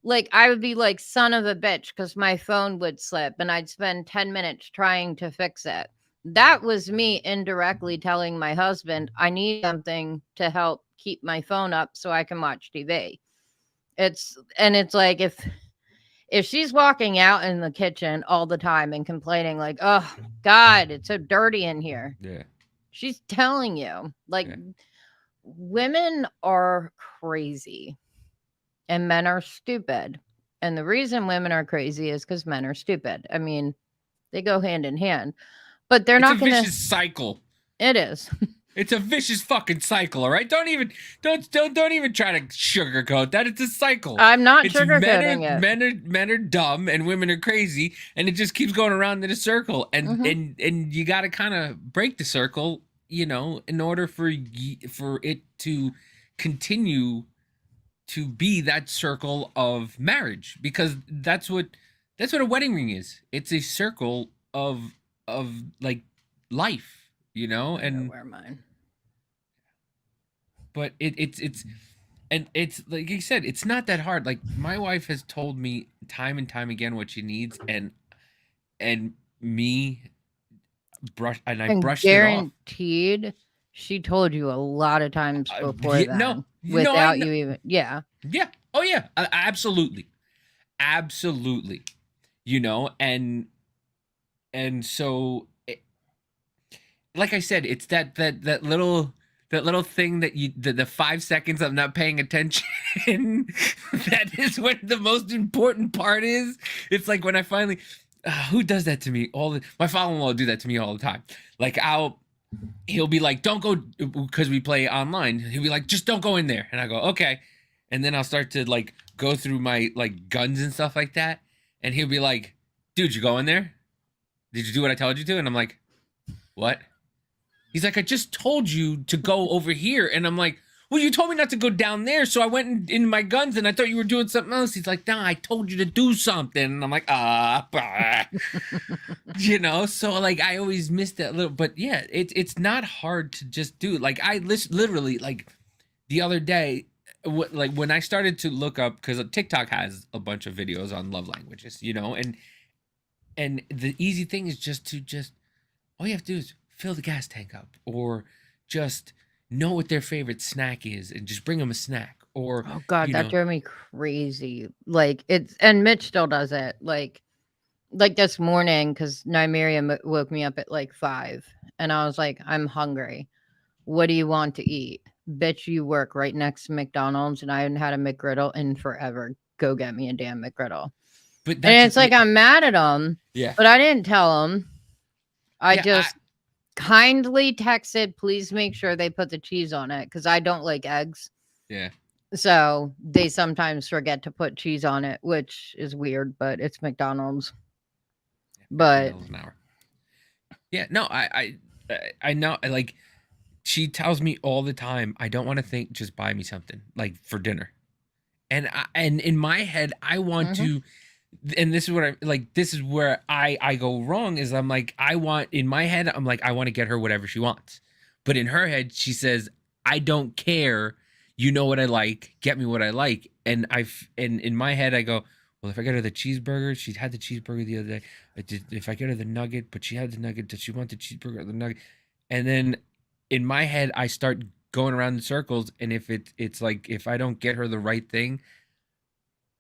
would be like, son of a bitch, because my phone would slip and I'd spend 10 minutes trying to fix it. That was me indirectly telling my husband I need something to help keep my phone up so I can watch TV. It's like, if she's walking out in the kitchen all the time and complaining like, "Oh God, it's so dirty in here," Yeah. she's telling you, like, Yeah. women are crazy and men are stupid. And the reason women are crazy is because men are stupid. I mean, they go hand in hand, but they're It's a not going to. vicious cycle. It is. It's a vicious fucking cycle, all right? Don't even try to sugarcoat that. It's a cycle. I'm not It's sugarcoating it. men are dumb and women are crazy, and it just keeps going around in a circle. And Mhm. and you got to kind of break the circle, in order for it to continue to be that circle of marriage, because that's what a wedding ring is. It's a circle of like life, I gotta and wear mine. but it's And it's like you said, it's not that hard. Like my wife has told me time and time again what she needs, and me I And brushed it off. guaranteed, she told you a lot of times before Yeah, no, then no, I without know. you even. Yeah. Yeah. Oh yeah. Absolutely. Absolutely. And so like I said, it's that little thing that the 5 seconds of not paying attention that is when the most important part is. It's like when I finally who does that to me my father-in-law will do that to me all the time. Like he'll be like, don't go, because we play online. He'll be like, just don't go in there. And I go, okay. And then I'll start to like go through my like guns and stuff like that. And he'll be like, dude, you go in there? Did you do what I told you to? And I'm like, what? He's like, I just told you to go over here. And I'm like, well, you told me not to go down there. So I went in my guns and I thought you were doing something else. He's like, nah, I told you to do something. And I'm like, so like I always miss that little, but yeah, it's not hard to just do. Like literally like the other day, like when I started to look up, because TikTok has a bunch of videos on love languages, and the easy thing is just all you have to do is fill the gas tank up, or just know what their favorite snack is and just bring them a snack, or Oh God, that drove me crazy. Like and Mitch still does it. Like this morning, because Nymeria woke me up at like 5, and I was like, I'm hungry. What do you want to eat? Bitch, you work right next to McDonald's, and I haven't had a McGriddle in forever. Go get me a damn McGriddle. but And it's like I'm mad at him, yeah, but I didn't tell him. I yeah, just kindly texted, please make sure they put the cheese on it, because I don't like eggs. yeah. So they sometimes forget to put cheese on it, which is weird, but it's McDonald's. But $15 an hour. Yeah, no, I know. Like she tells me all the time, I don't want to think, just buy me something like for dinner. And in my head, I want to, and this is what I like. This is where I go wrong. Is I'm like, I want, in my head, I'm like, I want to get her whatever she wants, but in her head, she says, I don't care. You know what I like. Get me what I like. And in my head, I go, well, if I get her the cheeseburger, she had the cheeseburger the other day. I did. If I get her the nugget, but she had the nugget, does she want the cheeseburger or the nugget? And then in my head, I start going around in circles. And if it's like, if I don't get her the right thing,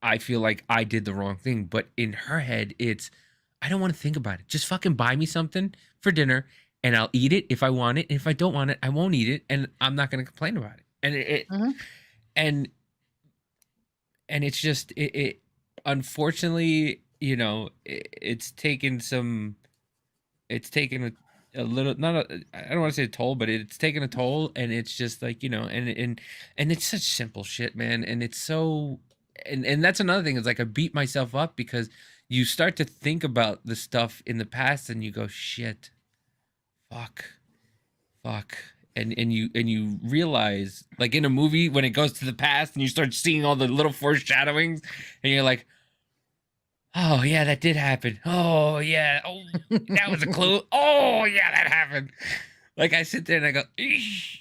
I feel like I did the wrong thing. But in her head, it's, I don't want to think about it. Just fucking buy me something for dinner, and I'll eat it if I want it. And if I don't want it, I won't eat it, and I'm not going to complain about it. And and it's just it unfortunately, it's taken a little, not a, I don't want to say a toll, but it's taken a toll. And it's just like, and it's such simple shit, man. And it's so, and that's another thing, is like I beat myself up because you start to think about the stuff in the past and you go, shit, fuck. And you realize, like in a movie, when it goes to the past and you start seeing all the little foreshadowings, and you're like, oh yeah, that did happen. Oh yeah. Oh, that was a clue. Oh yeah, that happened. Like I sit there and I go, "Eesh,"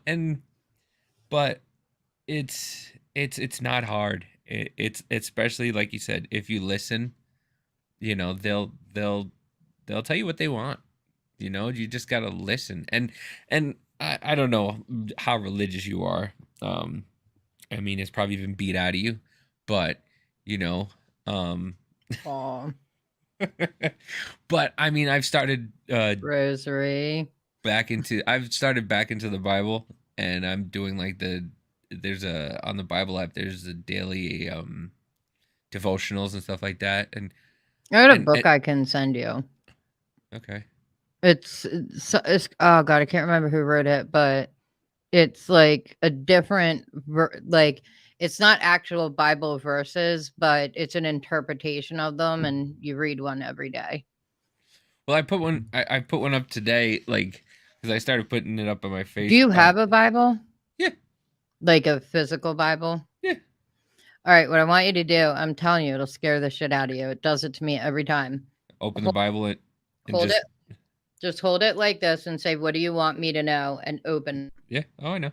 and but it's not hard. It's especially like you said, if you listen, they'll tell you what they want. You just gotta listen. And I don't know how religious you are. I mean, it's probably even beat out of you, but you know, um, aw, but I mean, rosary. I've started back into the Bible, and I'm doing like there's on the Bible app, there's a daily devotionals and stuff like that. And I got a and, book and I can send you. okay. It's oh God, I can't remember who wrote it, but it's like a different like it's not actual Bible verses, but it's an interpretation of them, and you read one every day. Well, I put one up today, like, because I started putting it up on my Do face. you have a Bible? Yeah, Like a physical Bible? yeah. All right, what I want you to do, I'm telling you, it'll scare the shit out of you. It does it to me every time. Open the Hold, Bible and hold it. Just hold it like this and say, "What do you want me to know?" and open. yeah. Oh, I know.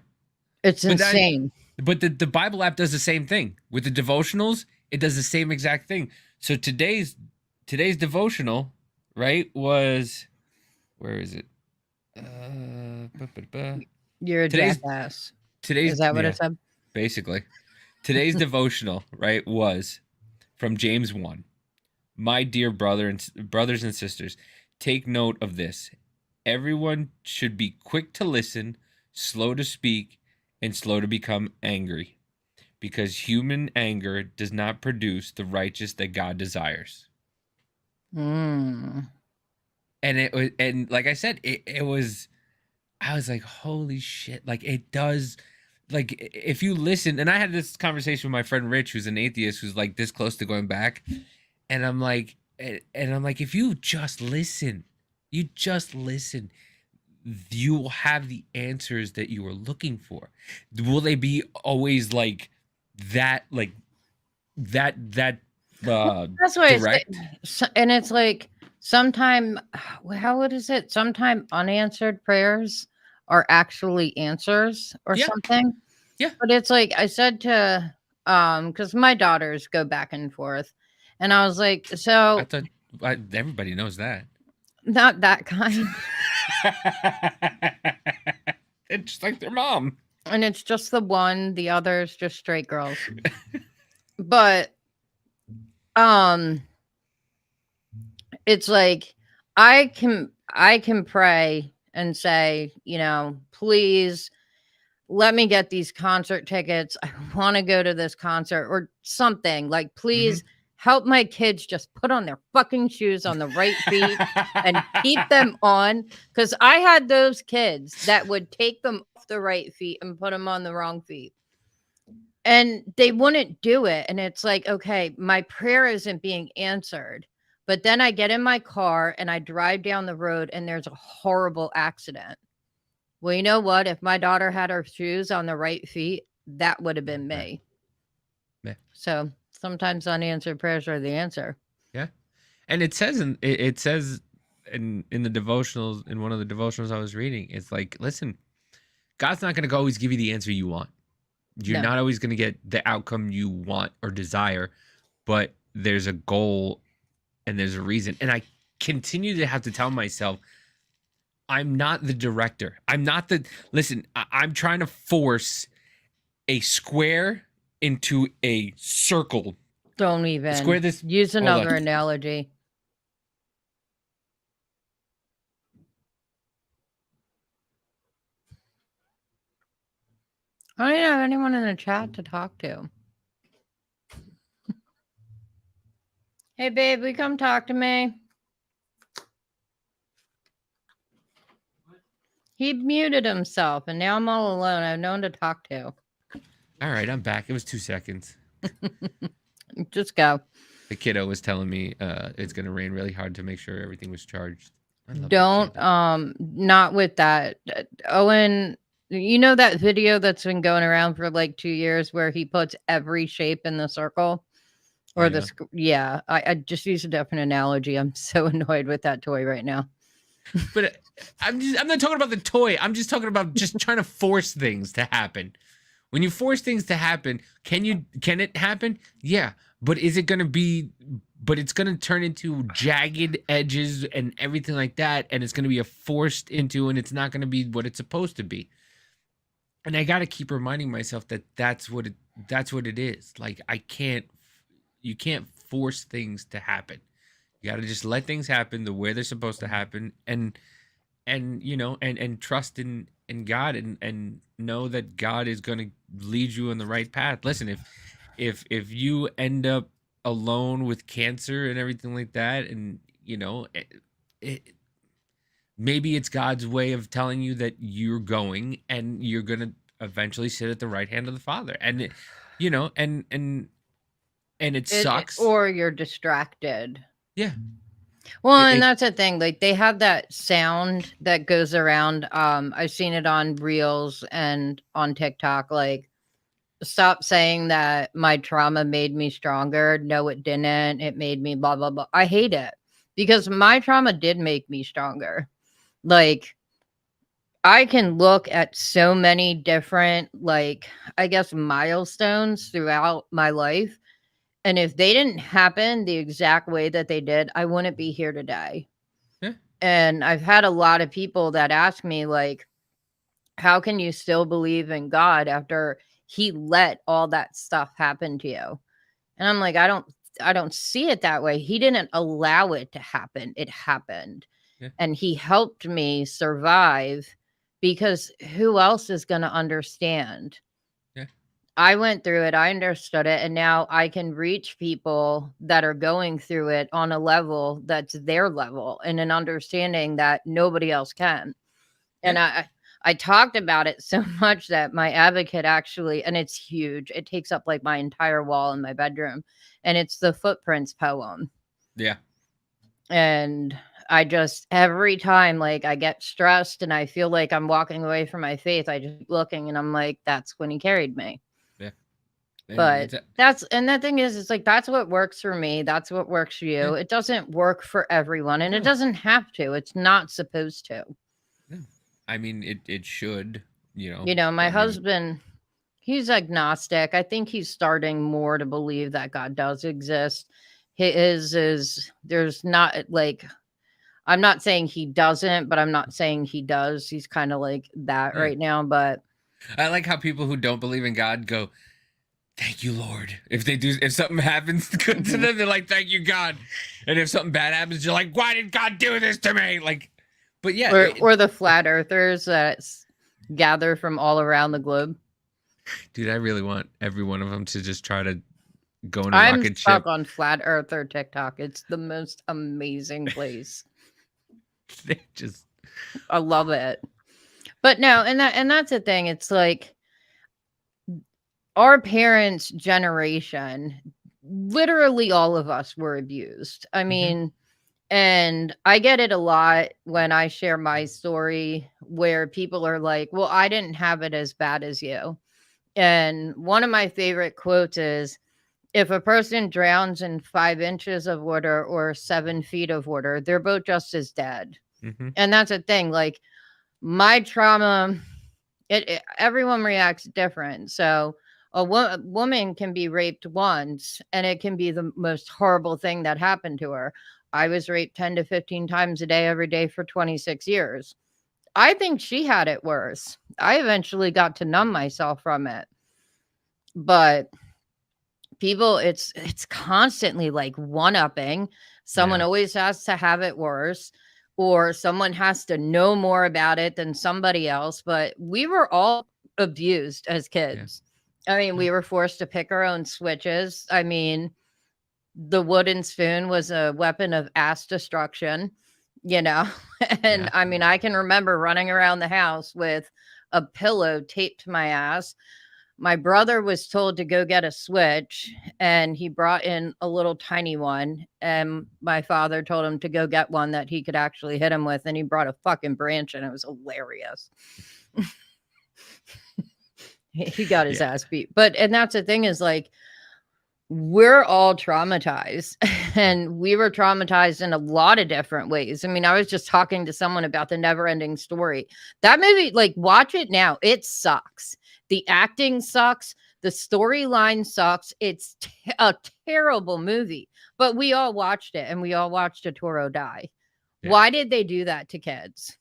It's But that insane. But the Bible app does the same thing with the devotionals. It does the same exact thing. So today's devotional, right, was, where is it? Ba, ba, ba. You're a Today's jackass. today's Is that what yeah, it said? basically. Today's devotional, right, was from James 1. My dear brothers and sisters, take note of this. Everyone should be quick to listen, slow to speak, and slow to become angry, because human anger does not produce the righteous that God desires. Mm. And it was, and like I said, it was, I was like, holy shit, like it does, like if you listen, and I had this conversation with my friend Rich, who's an atheist, who's like this close to going back, and I'm like, if you just listen, you will have the answers that you are looking for. Will they be always that, that That's what it's direct? and it's like sometime how what is it? Sometime unanswered prayers are actually answers or Yeah, something. yeah. But it's like I said to because my daughters go back and forth, and I was like, I so thought everybody knows that. not that kind. It's just like their mom. And it's just the one, the others just straight girls. But um it's like I can pray and say, please let me get these concert tickets. I want to go to this concert or something. Like, please help my kids just put on their fucking shoes on the right feet and keep them on. Because I had those kids that would take them off the right feet and put them on the wrong feet. And they wouldn't do it. And it's like, okay, my prayer isn't being answered. But then I get in my car and I drive down the road and there's a horrible accident. Well, you know what? If my daughter had her shoes on the right feet, that would have been me. Yeah. So sometimes unanswered prayers are the answer. Yeah. And it says it says in the devotionals, in one of the devotionals I was reading, it's like, listen, God's not going to always give you the answer you want. You're No. not always going to get the outcome you want or desire, but there's a goal and there's a reason. And I continue to have to tell myself, I'm not the director. I'm not the, listen, I'm trying to force a square into a circle. Don't even Square this. use Hold another on. analogy. I don't have anyone in the chat to talk to. Hey, babe, will you come talk to me? He muted himself, and now I'm all alone. I have no one to talk to. All right, I'm back. It was 2 seconds. Just go. The kiddo was telling me it's going to rain really hard to make sure everything was charged. Don't not with that. Owen, you know that video that's been going around for like 2 years where he puts every shape in the circle or yeah. I just use a different analogy. I'm so annoyed with that toy right now. But I'm not talking about the toy. I'm just talking about just trying to force things to happen. When you force things to happen, can it happen? Yeah, but is it going to be, but it's going to turn into jagged edges and everything like that, and it's going to be forced into, and it's not going to be what it's supposed to be. And I got to keep reminding myself that that's what it is. Like you can't force things to happen. You got to just let things happen the way they're supposed to happen, and trust in God, and know that God is going to lead you on the right path. Listen, if you end up alone with cancer and everything like that, and maybe it's God's way of telling you that you're going and you're going to eventually sit at the right hand of the Father, and it sucks, or you're distracted. Yeah. Well, and that's the thing. Like they have that sound that goes around. I've seen it on Reels and on TikTok. Like, stop saying that my trauma made me stronger. No, it didn't. It made me blah blah blah. I hate it because my trauma did make me stronger. Like, I can look at so many different, like, I guess, milestones throughout my life. And if they didn't happen the exact way that they did, I wouldn't be here today. Yeah. And I've had a lot of people that ask me, like, how can you still believe in God after he let all that stuff happen to you? And I'm like, I don't see it that way. He didn't allow it to happen. It happened. Yeah. And he helped me survive because who else is going to understand? Yeah. I went through it, I understood it, and now I can reach people that are going through it on a level that's their level and an understanding that nobody else can. Yeah. And I talked about it so much that my advocate actually, and it's huge. It takes up like my entire wall in my bedroom, and it's the Footprints poem. Yeah. And I just every time like I get stressed and I feel like I'm walking away from my faith, I just keep looking and I'm like, that's when he carried me. Yeah. And But it's a, that's and the thing is, it's like that's what works for me. That's what works for yeah. you. It doesn't work for everyone, and it No. doesn't have to. It's not supposed to. No. I mean, it should. My I mean, husband, he's agnostic. I think he's starting more to believe that God does exist. His is there's not like I'm not saying he doesn't, but I'm not saying he does. He's kind of like that yeah. right now. But I like how people who don't believe in God go, "Thank you, Lord." If something happens good to mhm. them, they're like, "Thank you, God." And if something bad happens, you're like, "Why did God do this to me?" Like, but yeah, Or the flat earthers that gather from all around the globe. dude, I really want every one of them to just try to go in a I'm rocket stuck ship. on flat earther TikTok. It's the most amazing place. They just, I love it. But no, and that's the thing. It's like our parents' generation, literally all of us were abused. I mm-hmm, mean, and I get it a lot when I share my story where people are like, "Well, I didn't have it as bad as you." And one of my favorite quotes is, if a person drowns in 5 inches of water or 7 feet of water, they're both just as dead. mm-hmm, And that's a thing. Like my trauma, everyone reacts different. So a woman can be raped once, and it can be the most horrible thing that happened to her. I was raped 10 to 15 times a day, every day for 26 years. I think she had it worse. I eventually got to numb myself from it. But people, it's constantly like one upping. Someone yeah, always has to have it worse, or someone has to know more about it than somebody else. But we were all abused as yeah, kids. I mean, yeah, we were forced to pick our own switches. I mean, the wooden spoon was a weapon of ass destruction, you know. And yeah, I mean, I can remember running around the house with a pillow taped to my ass. My brother was told to go get a switch, and he brought in a little tiny one, and my father told him to go get one that he could actually hit him with, and he brought a fucking branch, and it was hilarious. He got his yeah, ass beat. But and that's the thing, is like we're all traumatized, yeah, and we were traumatized in a lot of different ways. I mean, I was just talking to someone about the Never Ending Story. That movie, like, watch it now. It sucks. The acting sucks. The storyline sucks. It's a terrible movie, but we all watched it, and we all watched a Toro die. yeah. Why did they do that to kids?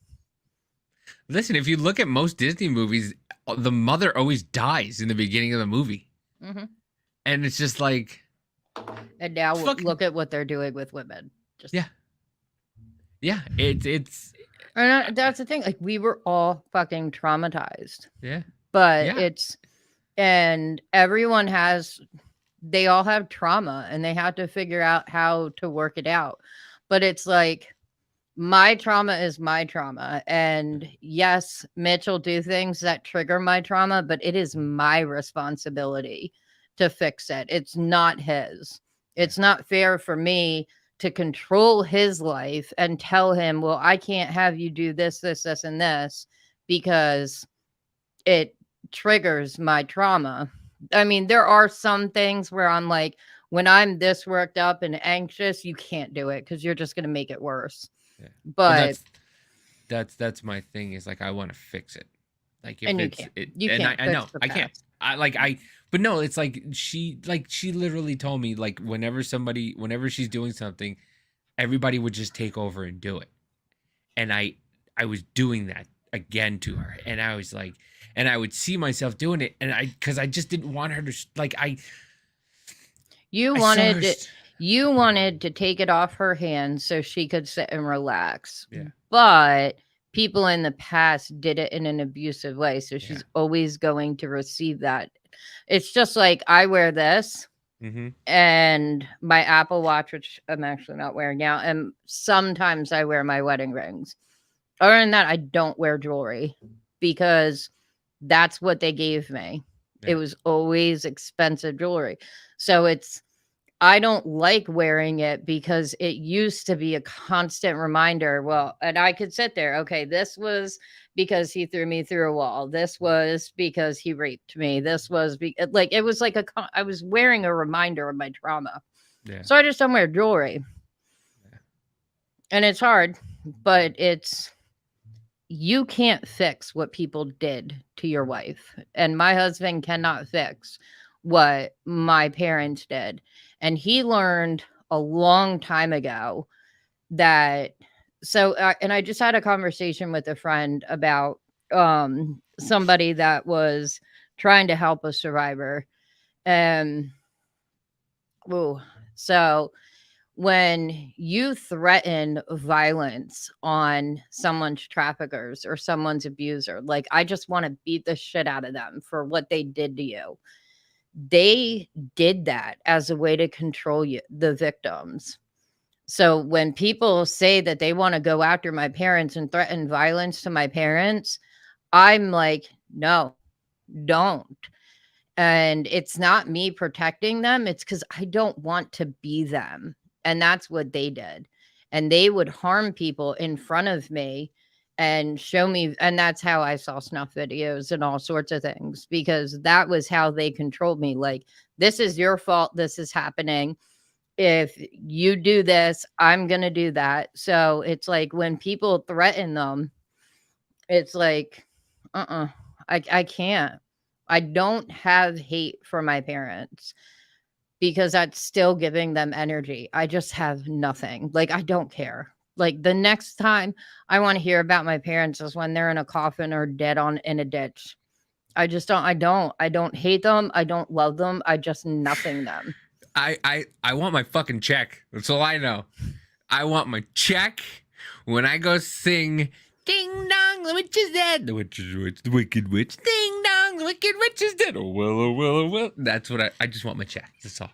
Listen, if you look at most Disney movies, the mother always dies in the beginning of the movie, Hmm. and it's just like, And now it's fucking, look at what they're doing with women. Just yeah, yeah. It's and that's the thing. Like, we were all fucking traumatized. yeah, But yeah, and everyone they all have trauma, and they have to figure out how to work it out. But it's like my trauma is my trauma, and yes, Mitch will do things that trigger my trauma, but it is my responsibility to fix it. It's not his. yeah, It's not fair for me to control his life and tell him, well, I can't have you do this and this, because it triggers my trauma. I mean, there are some things where I'm like, when I'm this worked up and anxious, you can't do it because you're just going to make it worse. yeah. Well, But that's my thing is like I want to fix it. Like if And it's it, you and can't I fix know the I can't. past. But no, it's like she literally told me like whenever she's doing something, everybody would just take over and do it, and I was doing that again to her, and I was like, and I would see myself doing it, and because I just didn't want her to like You I saw her. wanted it. You wanted to take it off her hands so she could sit and relax. Yeah. But people in the past did it in an abusive way. So Yeah. she's always going to receive that. It's just like I wear this Mm-hmm. and my Apple Watch, which I'm actually not wearing now. And sometimes I wear my wedding rings. Other than that, I don't wear jewelry because that's what they gave me. Yeah. It was always expensive jewelry. So I don't like wearing it because it used to be a constant reminder. Well, and I could sit there, okay, this was because he threw me through a wall. This was because he raped me. This was like it was like I was wearing a reminder of my trauma. Yeah. So I just don't wear jewelry. Yeah. And it's hard, but you can't fix what people did to your wife. And my husband cannot fix what my parents did. And he learned a long time ago that and I just had a conversation with a friend about somebody that was trying to help a survivor. And so when you threaten violence on someone's traffickers or someone's abuser, like I just want to beat the shit out of them for what they did to you. They did that as a way to control you, the victims. So when people say that they want to go after my parents and threaten violence to my parents, I'm like, no, don't. And it's not me protecting them. It's because I don't want to be them. And that's what they did. And they would harm people in front of me and show me. And that's how I saw snuff videos and all sorts of things, because that was how they controlled me. Like, this is your fault. This is happening. If you do this, I'm going to do that. So it's like when people threaten them, it's like, I can't. I don't have hate for my parents because that's still giving them energy. I just have nothing. Like, I don't care. Like, the next time I want to hear about my parents is when they're in a coffin or dead in a ditch. I just don't. I don't hate them. I don't love them. I just nothing them. I want my fucking check. That's all I know. I want my check when I go sing Ding dong, the witch is dead. The witch is rich, the wicked witch. Ding dong, the wicked witch is dead. Oh well, oh well, oh well. That's what I just want my check. That's all.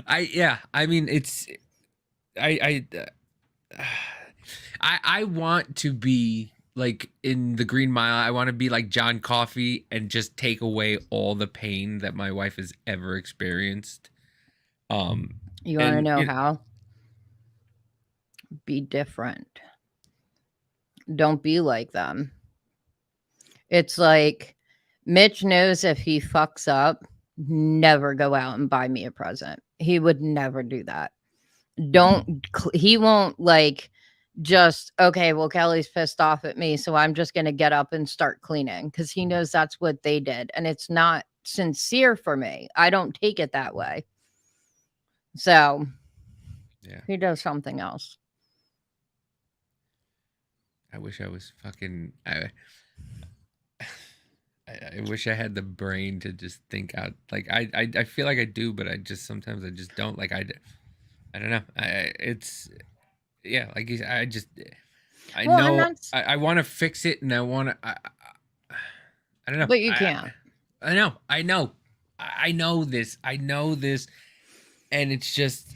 I mean it's I want to be like in the Green Mile. I want to be like John Coffey and just take away all the pain that my wife has ever experienced. You want to know how? Be different. Don't be like them. It's like Mitch knows if he fucks up, never go out and buy me a present. He would never do that. He won't like just, okay, well, Kelly's pissed off at me, so I'm just going to get up and start cleaning, because he knows that's what they did. And it's not sincere for me. I don't take it that way. So yeah, he does something else. I wish I was fucking. I wish I had the brain to just think out. Like I feel like I do, but I just sometimes I just don't. Like I don't know. It's yeah. Like I just I know I want to fix it, and I want to. I don't know. But you can't. I know. I know this. And it's just.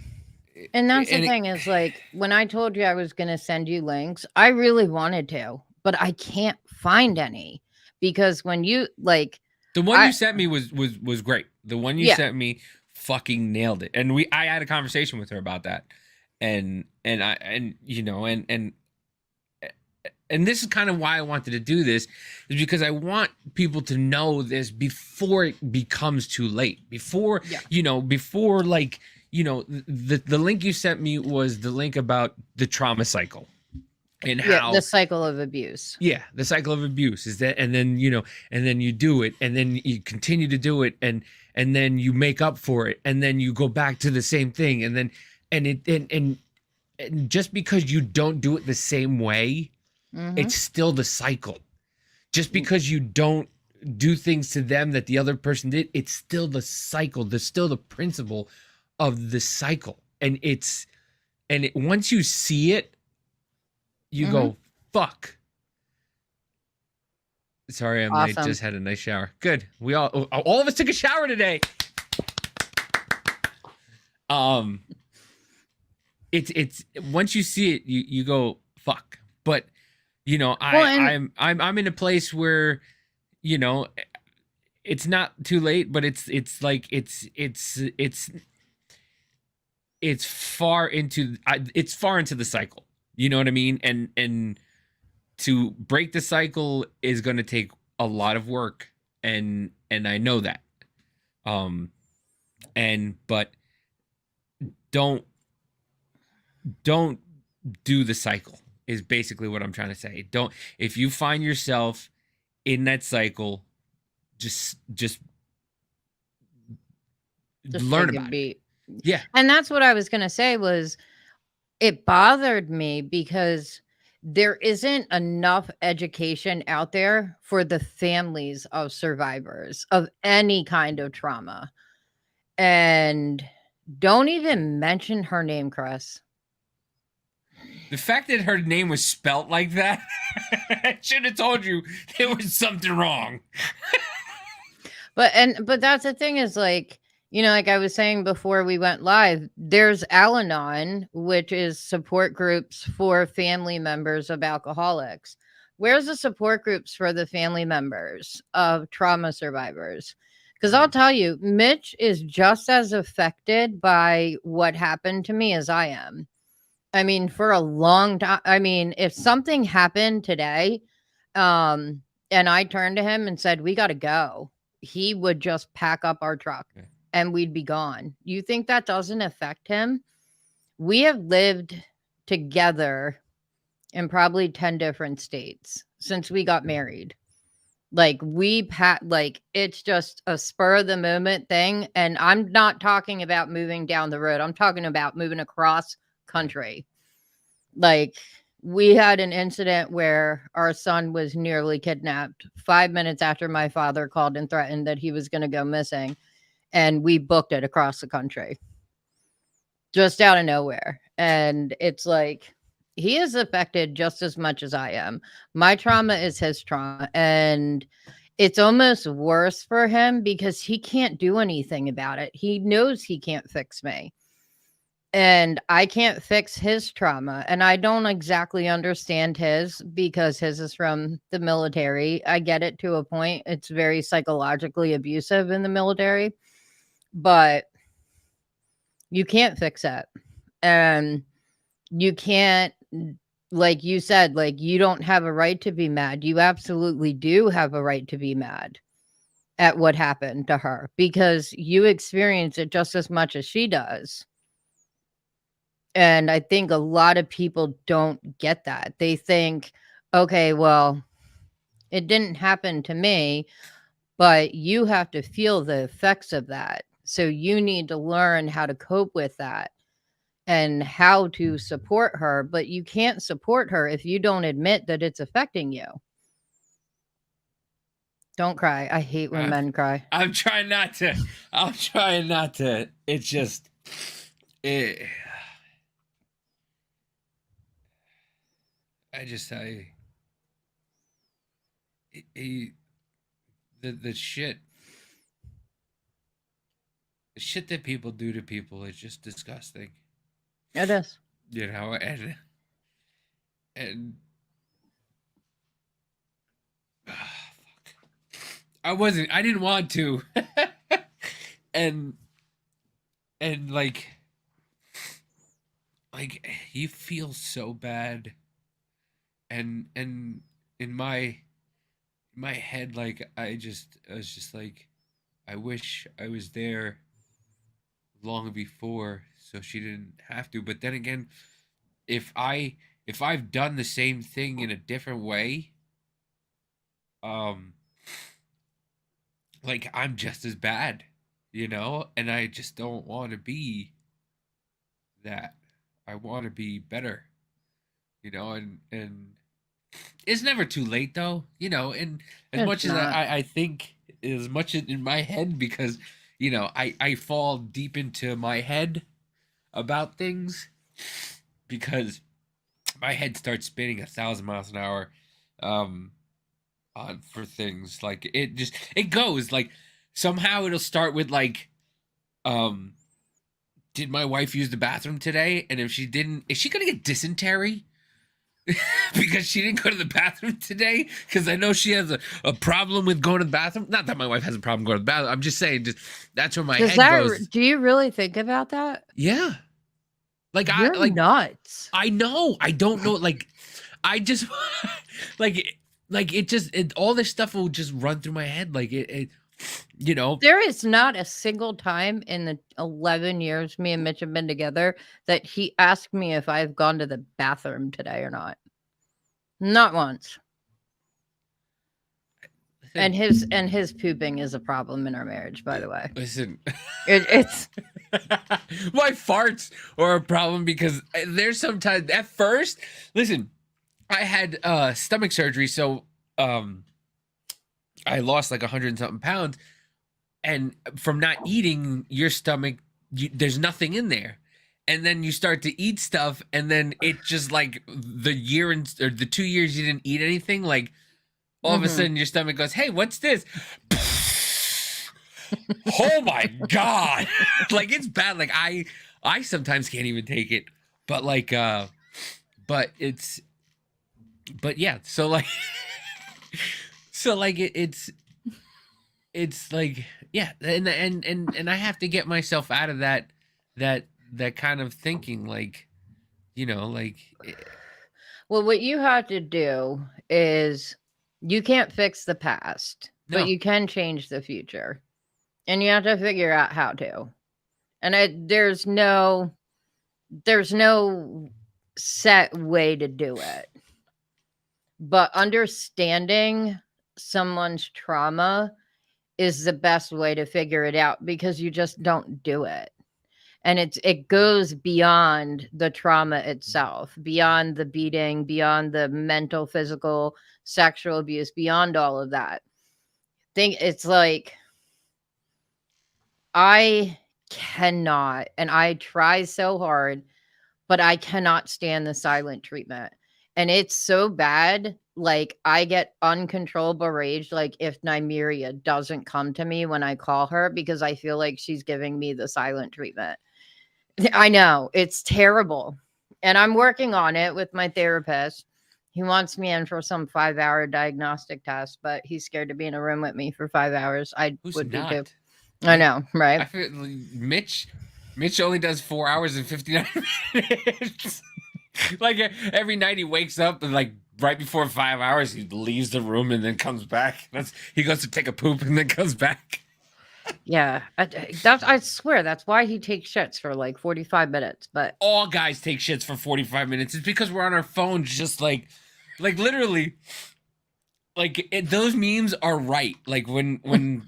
And that's the thing is, like, when I told you I was going to send you links, I really wanted to, but I can't find any, because when you like the one you sent me was great. The one you sent me fucking nailed it. And I had a conversation with her about that. And you know, and this is kind of why I wanted to do this, is because I want people to know this before it becomes too late. Before, you know, before like the link you sent me was the link about the trauma cycle and Yeah, the how, cycle of abuse. yeah, the cycle of abuse is that, and then and then you do it, and then you continue to do it, and then you make up for it, and then you go back to the same thing, and then and just because you don't do it the same way, Mm-hmm. it's still the cycle. Just because you don't do things to them that the other person did, it's still the cycle. There's still the principle of the cycle. Once you see it, you Mm-hmm. go, fuck. Sorry, I'm late. Awesome. Just had a nice shower. Good. We all of us took a shower today. Um, it's once you see it, you go, fuck. But Well, and I'm in a place where, you know, it's not too late, but it's like it's far into the cycle. You know what I mean? And to break the cycle is going to take a lot of work, and I know that. Um and but don't don't do the cycle is basically what I'm trying to say. Don't If you find yourself in that cycle, just just learn take a about it. beat. Yeah. And that's what I was going to say was it bothered me because there isn't enough education out there for the families of survivors of any kind of trauma. And don't even mention her name, Chris. The fact that her name was spelt like that, I should have told you there was something wrong. But that's the thing is like, like I was saying before we went live, there's Al-Anon, which is support groups for family members of alcoholics. Where's the support groups for the family members of trauma survivors? Because I'll tell you, Mitch is just as affected by what happened to me as I am. I mean, for a long time, I mean, if something happened today, um, and I turned to him and said, "We got to go," he would just pack up our truck Okay. and we'd be gone. You think that doesn't affect him? We have lived together in probably 10 different states since we got married. Like like it's just a spur of the moment thing. And I'm not talking about moving down the road. I'm talking about moving across country. Like we had an incident where our son was nearly kidnapped 5 minutes after my father called and threatened that he was going to go missing. And we booked it across the country just out of nowhere. And it's like, he is affected just as much as I am. My trauma is his trauma. And it's almost worse for him because he can't do anything about it. He knows he can't fix me. And I can't fix his trauma. And I don't exactly understand his because his is from the military. I get it to a point. It's very psychologically abusive in the military, but you can't fix it. And you can't, like you said, like you don't have a right to be mad. You absolutely do have a right to be mad at what happened to her because you experience it just as much as she does. And I think a lot of people don't get that. They think, okay, well, it didn't happen to me, but you have to feel the effects of that. So you need to learn how to cope with that and how to support her. But you can't support her if you don't admit that it's affecting you. Don't cry. I hate when men cry. I'm trying not to. I'm trying not to. It's just, it, I just I the shit the shit that people do to people is just disgusting. It is. And fuck. I didn't want to. and like you feel so bad, and in my head, like I was just like, I wish I was there, long before, so she didn't have to. But then again, if I if I've done the same thing in a different way, um, like I'm just as bad, and I just don't want to be that. I want to be better, and it's never too late though, and as It's much as not. I think as much in my head because I fall deep into my head about things because my head starts spinning 1,000 miles an hour um on for things like it goes like somehow it'll start with like um did my wife use the bathroom today, and if she didn't, is she gonna get dysentery because she didn't go to the bathroom today? Because I know she has a problem with going to the bathroom. Not that my wife has a problem going to the bathroom. I'm just saying, that's where my head goes. Do you really think about that? Yeah, like You're nuts. I know. I don't know. Like I just like all this stuff will just run through my head. Like There is not a single time in the 11 years me and Mitch have been together that he asked me if I've gone to the bathroom today or not. Not once. And his pooping is a problem in our marriage, by the way. Listen, It's my farts are a problem because there's sometimes at first. Listen, I had stomach surgery, so I lost like 100 and something pounds, and from not eating, your stomach there's nothing in there, and then you start to eat stuff, and then it just like the year or the 2 years you didn't eat anything, like all of a sudden your stomach goes, "Hey, what's this?" Oh my god. Like it's bad. Like I sometimes can't even take it. But like but it's but yeah, so like so like it's like yeah, and I have to get myself out of that kind of thinking, like like well, what you have to do is you can't fix the past, but no. you can change the future. And you have to figure out how to. And there's no set way to do it. But understanding someone's trauma is the best way to figure it out because you just don't do it. And it goes beyond the trauma itself, beyond the beating, beyond the mental, physical, sexual abuse, beyond all of that. Think it's like I cannot, and I try so hard, but I cannot stand the silent treatment. And it's so bad. Like I get uncontrollable rage. Like if Nymeria doesn't come to me when I call her because I feel like she's giving me the silent treatment. I know it's terrible. And I'm working on it with my therapist. He wants me in for some 5-hour diagnostic test, but he's scared to be in a room with me for 5 hours. I Who's would be too. not? I know, right? I feel Mitch only does 4 hours and 59 minutes. Like every night he wakes up and like right before 5 hours he leaves the room and then comes back. He goes to take a poop and then comes back. Yeah, I swear that's why he takes shits for like 45 minutes. But all guys take shits for 45 minutes. It's because we're on our phones, just like literally, like those memes are right. Like when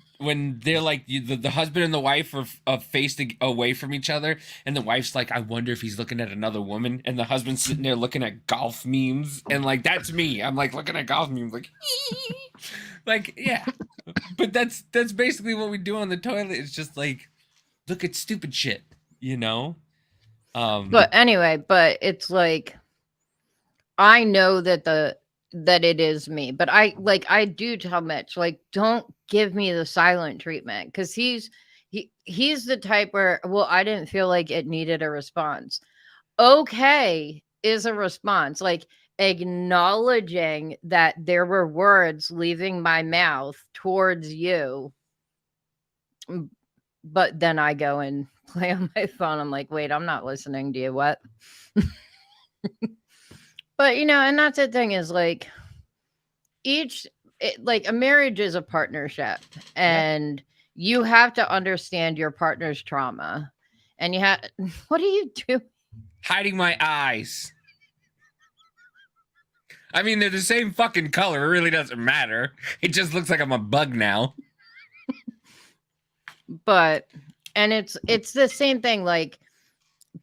they're like the husband and the wife are faced away from each other, and the wife's like, I wonder if he's looking at another woman, and the husband's sitting there looking at golf memes, and like that's me. I'm like looking at golf memes, like, like yeah. But that's basically what we do on the toilet. It's just like look at stupid shit, but anyway, but it's like I know that it is me, but I do tell Mitch, like, don't give me the silent treatment because he's the type where, well, I didn't feel like it needed a response. Okay is a response, like acknowledging that there were words leaving my mouth towards you. But then I go and play on my phone. I'm like, wait, I'm not listening to you. What? But and that's the thing is like like a marriage is a partnership, and you have to understand your partner's trauma. and you had what are you doing? Hiding my eyes. I mean, they're the same fucking color. It really doesn't matter. It just looks like I'm a bug now. But and it's the same thing. Like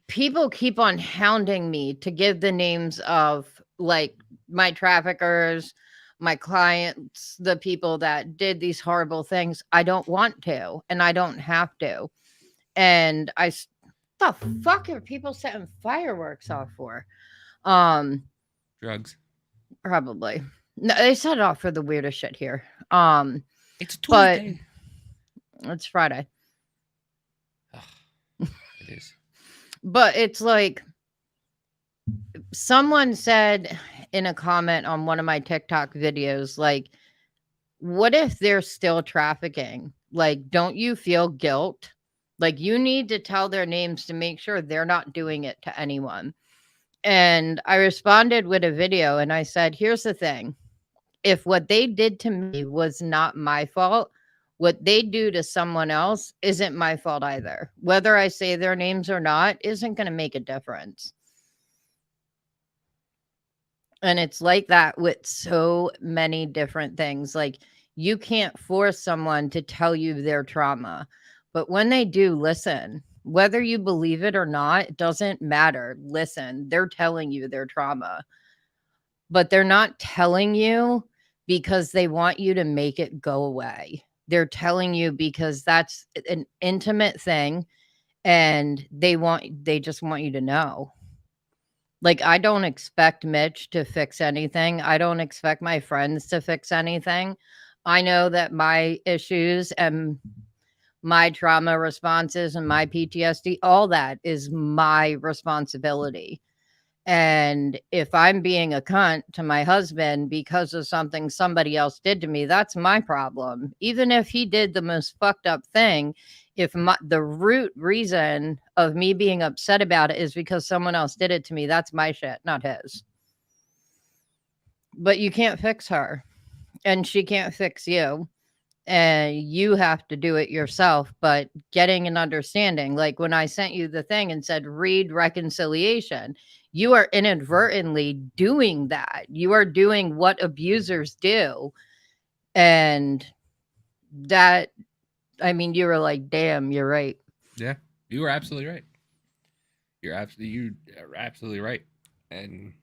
people keep on hounding me to give the names of like my traffickers, my clients, the people that did these horrible things. I don't want to, and I don't have to. And the fuck are people setting fireworks off for? Drugs. Probably. No, they set it off for the weirdest shit here. It's a But Tuesday. it's Friday. Ugh, it is. But it's like someone said in a comment on one of my TikTok videos, like, what if they're still trafficking? Like, don't you feel guilt? Like, you need to tell their names to make sure they're not doing it to anyone. And I responded with a video and I said, here's the thing. If what they did to me was not my fault, what they do to someone else isn't my fault either. Whether I say their names or not isn't going to make a difference. And it's like that with so many different things. Like you can't force someone to tell you their trauma. But when they do, listen. Whether you believe it or not, it doesn't matter. Listen, they're telling you their trauma. But they're not telling you because they want you to make it go away. They're telling you because that's an intimate thing and they just want you to know. Like, I don't expect Mitch to fix anything. I don't expect my friends to fix anything. I know that my issues and my trauma responses and my PTSD, all that is my responsibility. And if I'm being a cunt to my husband because of something somebody else did to me, that's my problem. Even if he did the most fucked up thing, if the root reason of me being upset about it is because someone else did it to me, that's my shit, not his. But you can't fix her, and she can't fix you. And you have to do it yourself. But getting an understanding, like when I sent you the thing and said read reconciliation, you are inadvertently doing that. You are doing what abusers do. And that, I mean, you were like, damn, you're right. Yeah, you were absolutely right. You are absolutely right. And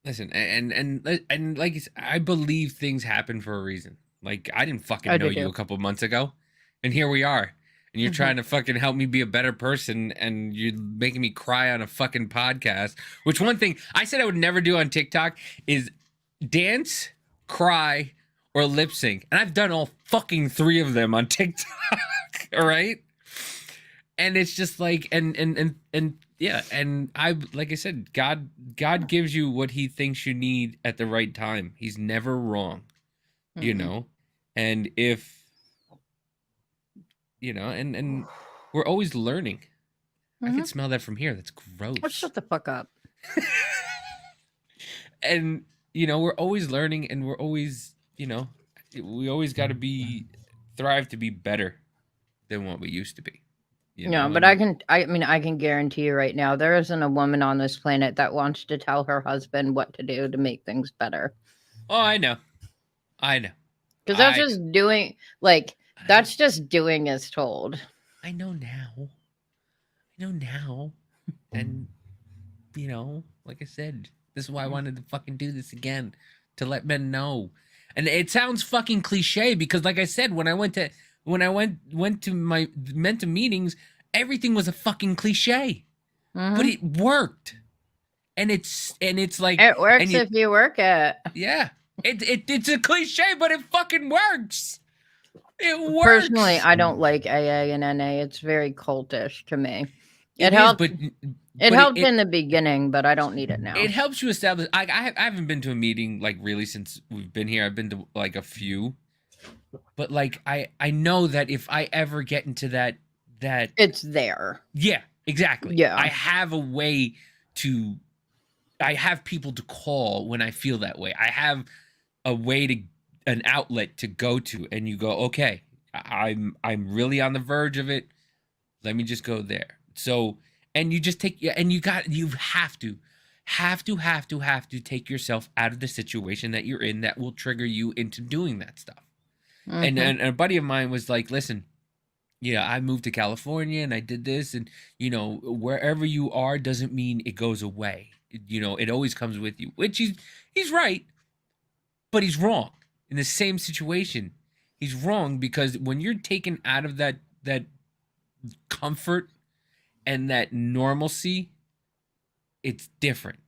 listen, and like I believe things happen for a reason. Like I didn't fucking know you a couple months ago, and here we are. And you're trying to fucking help me be a better person, and you're making me cry on a fucking podcast. Which one thing I said I would never do on TikTok is dance, cry, or lip sync, and I've done all fucking three of them on TikTok. All right, and it's just like, and yeah, and like I said, God gives you what He thinks you need at the right time. He's never wrong, you know, and if. You know, and we're always learning. I can smell that from here. That's gross. Oh, shut the fuck up. And, you know, we're always learning, and we're always, you know, we always got to thrive to be better than what we used to be. You know? But I can guarantee you right now, there isn't a woman on this planet that wants to tell her husband what to do to make things better. Oh, I know. Because that's just doing, like, that's just doing as told. I know now. And, you know, like I said, this is why I wanted to fucking do this again. To let men know. And it sounds fucking cliche because, like I said, when I went to my mentor meetings, everything was a fucking cliche. But it worked. And it's like... It works if you work it. Yeah. It's a cliche, but it fucking works. It works. Personally, I don't like AA and NA. It's very cultish to me. It helped. It helped in the beginning, but I don't need it now. It helps you establish. I haven't been to a meeting like really since we've been here. I've been to like a few, but like I know that if I ever get into that it's there. Yeah, exactly. Yeah, I have a way to. I have people to call when I feel that way. I have a way to an outlet to go to, and you go, okay, I'm really on the verge of it. Let me just go there. So, and you just take, and you have to take yourself out of the situation that you're in that will trigger you into doing that stuff. And, Mm-hmm. and a buddy of mine was like, listen, yeah, I moved to California and I did this, and wherever you are doesn't mean it goes away. It always comes with you, which he's right, but he's wrong. In the same situation, he's wrong because when you're taken out of that comfort and that normalcy, it's different,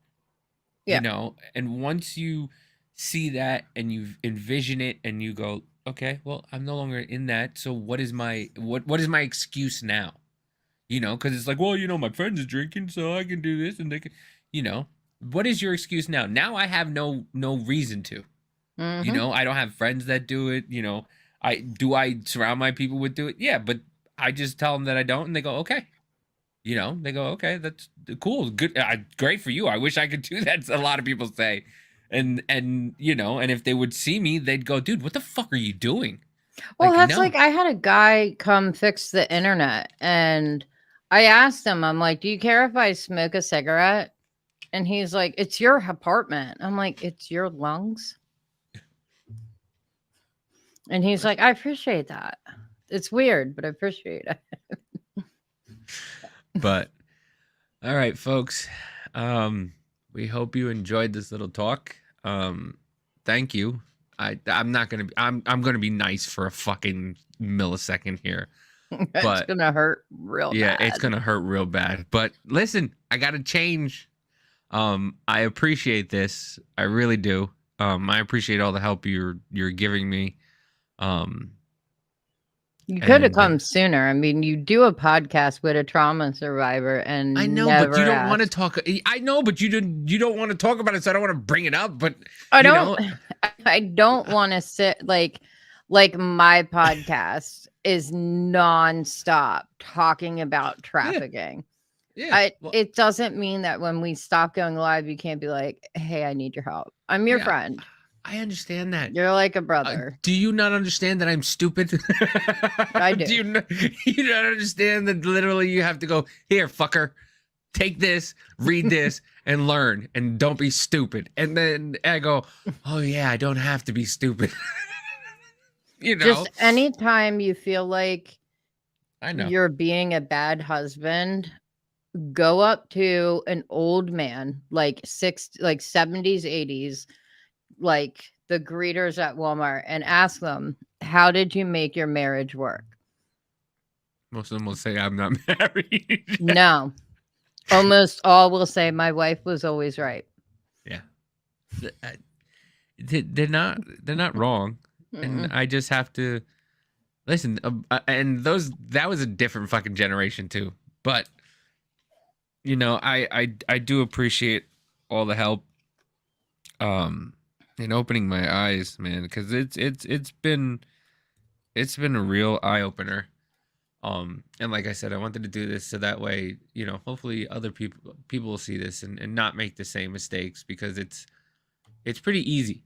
Yeah. And once you see that and you envision it and you go, okay, well, I'm no longer in that, so what is my excuse now? Because it's like, well, my friends are drinking, so I can do this, and they can, you know, what is your excuse now? Now I have no reason to. Mm-hmm. I don't have friends that do it. I surround my people with do it. Yeah, but I just tell them that I don't, and they go, okay. They go, okay, that's cool, good, great for you. I wish I could do that. A lot of people say, and if they would see me, they'd go, dude, what the fuck are you doing? Well, Like, that's no. like I had a guy come fix the internet, and I asked him, I'm like, "Do you care if I smoke a cigarette?" And he's like, "It's your apartment." I'm like, "It's your lungs." And he's like, "I appreciate that. It's weird, but I appreciate it." But all right, folks. We hope you enjoyed this little talk. Thank you. I'm not gonna be I'm gonna be nice for a fucking millisecond here. It's But gonna hurt real yeah, it's bad. gonna hurt real bad. But listen, I gotta change. I appreciate this. I really do. I appreciate all the help you're giving me. Um, You could have and come sooner. I mean, you do a podcast with a trauma survivor I and know, but you never don't want to asked. talk. I know, but you don't want to talk about it, so I don't want to bring it up. But I you don't know, I don't want to sit like my podcast is nonstop talking about yeah, trafficking. yeah. I Well, It doesn't mean that when we stop going live, you can't be like, "Hey, I need your help. I'm your yeah, friend. I understand that. You're like a brother." Do you not understand that I'm stupid? I do do. you not understand that literally you have to go here, fucker, take this, read this, and learn, and don't be stupid. And then I go, oh yeah, I don't have to be stupid. you know, Just anytime you feel like I know. you're being a bad husband, go up to an old man, like 70s, 80s, like the greeters at Walmart, and ask them, "How did you make your marriage work?" Most of them will say I'm not married. No. Almost all will say, "My wife was always right." yeah, they're not wrong, and Mm-mm. I just have to listen. And that was a different fucking generation too. But I do appreciate all the help, in opening my eyes, man, because it's been a real eye opener. And like I said, I wanted to do this so that way, hopefully other people will see this and not make the same mistakes, because it's pretty easy.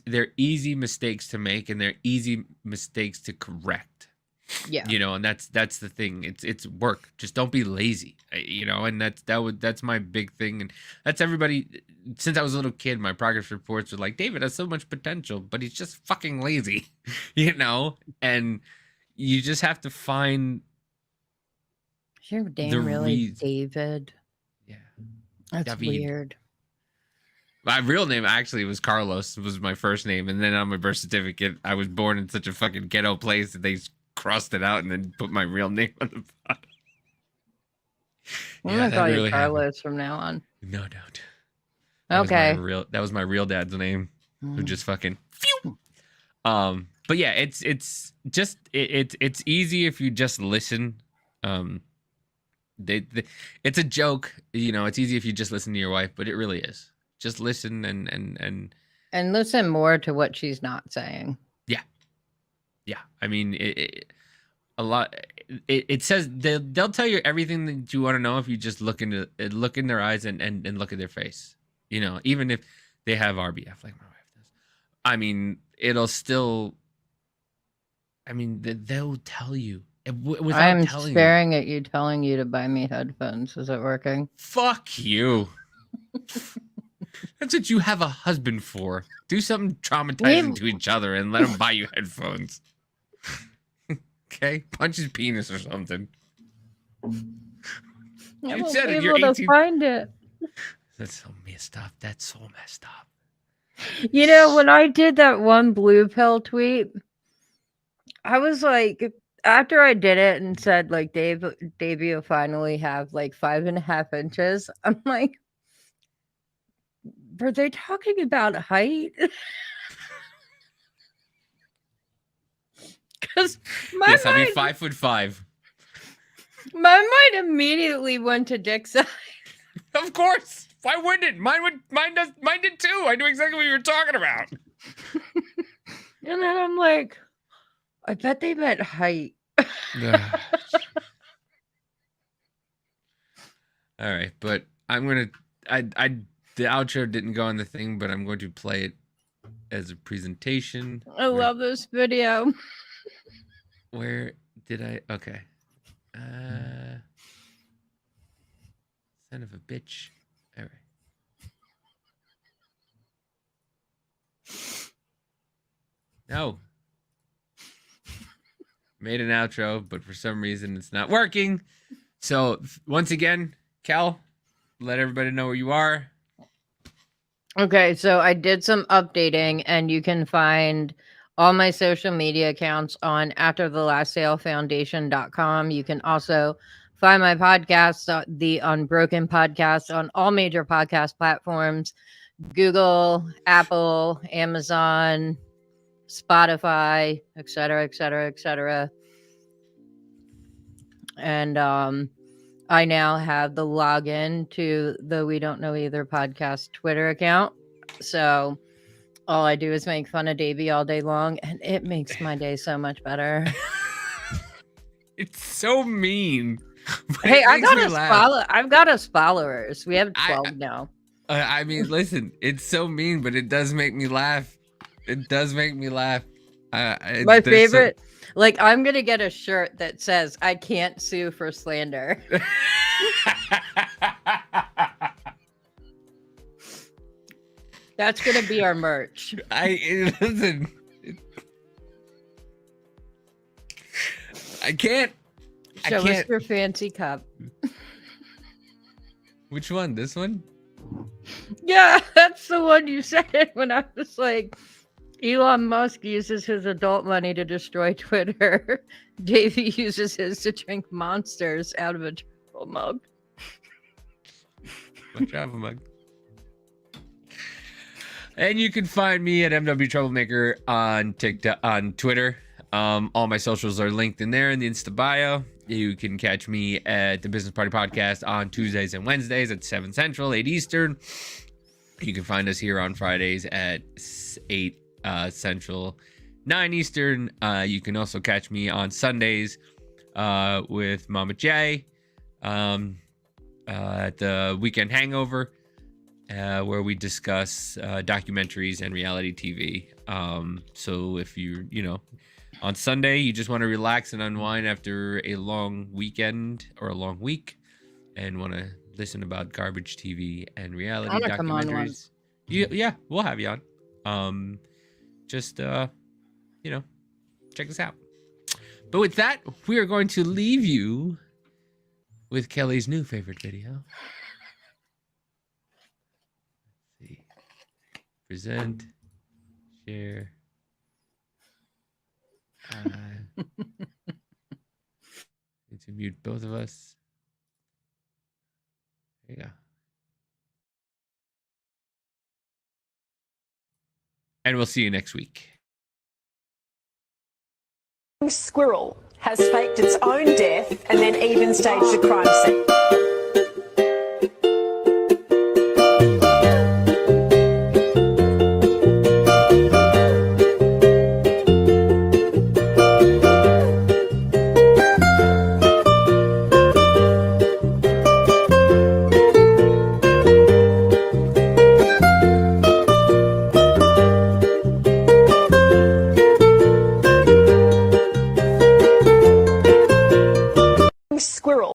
They're easy mistakes to make, and they're easy mistakes to correct. Yeah. And that's the thing. It's work. Just don't be lazy. And that's my big thing, and that's everybody. Since I was a little kid, my progress reports were like, David has so much potential, but he's just fucking lazy. And you just have to find Is your the name really reason. David? Yeah, That's David. weird. My real name actually was Carlos. Was my first name, and then on my birth certificate, I was born in such a fucking ghetto place that they crossed it out and then put my real name on the bottom. I'm Yeah, gonna that call you really happened. Carlos from now on. No doubt. Okay. That was my real dad's name, who Mm. just fucking. Phew. But yeah, it's easy if you just listen. Um, it's a joke, It's easy if you just listen to your wife, but it really is. Just listen and And listen more to what she's not saying. yeah, yeah. I mean, a lot. It says they'll tell you everything that you want to know if you just look in their eyes and look at their face. Even if they have RBF like my wife does. I mean, it'll still. I mean, they'll tell you without I'm telling staring at you, telling you to buy me headphones. Is it working? Fuck you. That's what you have a husband for. Do something traumatizing to each other and let him buy you headphones. Okay? Punch his penis or something. I You won't said be it, you're able 18. to find it. That's so messed up. That's so messed up. You know, when I did that one blue pill tweet, I was like, after I did it and said like Davey will finally have like 5.5 inches, I'm like, were they talking about height? Because Yes, I'll be 5'5". my mind immediately went to dick size. Of course. Why wouldn't it? Mine did too. I knew exactly what you were talking about. And then I'm like, I bet they meant height. All right, but I'm gonna. The outro didn't go on the thing, but I'm going to play it as a presentation. I love this video. Where did I? Okay. Son of a bitch. All right. No. Made an outro, but for some reason it's not working. So once again, Cal, let everybody know where you are. Okay, so I did some updating, and you can find all my social media accounts on afterthelastsailfoundation.com. You can also find my podcast, the Unbroken Podcast, on all major podcast platforms: Google, Apple, Amazon, Spotify, etc., etc., etc. And I now have the login to the We Don't Know Either podcast Twitter account. So all I do is make fun of Davey all day long, and it makes my day so much better. It's so mean. Hey, I've got us followers. We have 12 now. I mean, listen, it's so mean, but it does make me laugh. It does make me laugh. My favorite, like, I'm gonna get a shirt that says "I can't sue for slander." That's gonna be our merch. Listen. I can't. Show us your fancy cup. Which one? This one? Yeah, that's the one you said when I was like, Elon Musk uses his adult money to destroy Twitter. Davey uses his to drink monsters out of a travel mug. A travel mug. And you can find me at MW Troublemaker on TikTok, on Twitter. All my socials are linked in there in the Insta bio. You can catch me at the Business Party Podcast on Tuesdays and Wednesdays at 7 Central, 8 Eastern. You can find us here on Fridays at 8 Central, 9 Eastern. You can also catch me on Sundays with Mama J at the Weekend Hangover, where we discuss documentaries and reality TV. So if you on Sunday you just want to relax and unwind after a long weekend or a long week and want to listen about garbage TV and reality documentaries, yeah, we'll have you on. Just check us out. But with that, we are going to leave you with Kelly's new favorite video. Let's see. Present, share. Need to mute both of us. There you go. And we'll see you next week. Squirrel has faked its own death and then even staged a crime scene.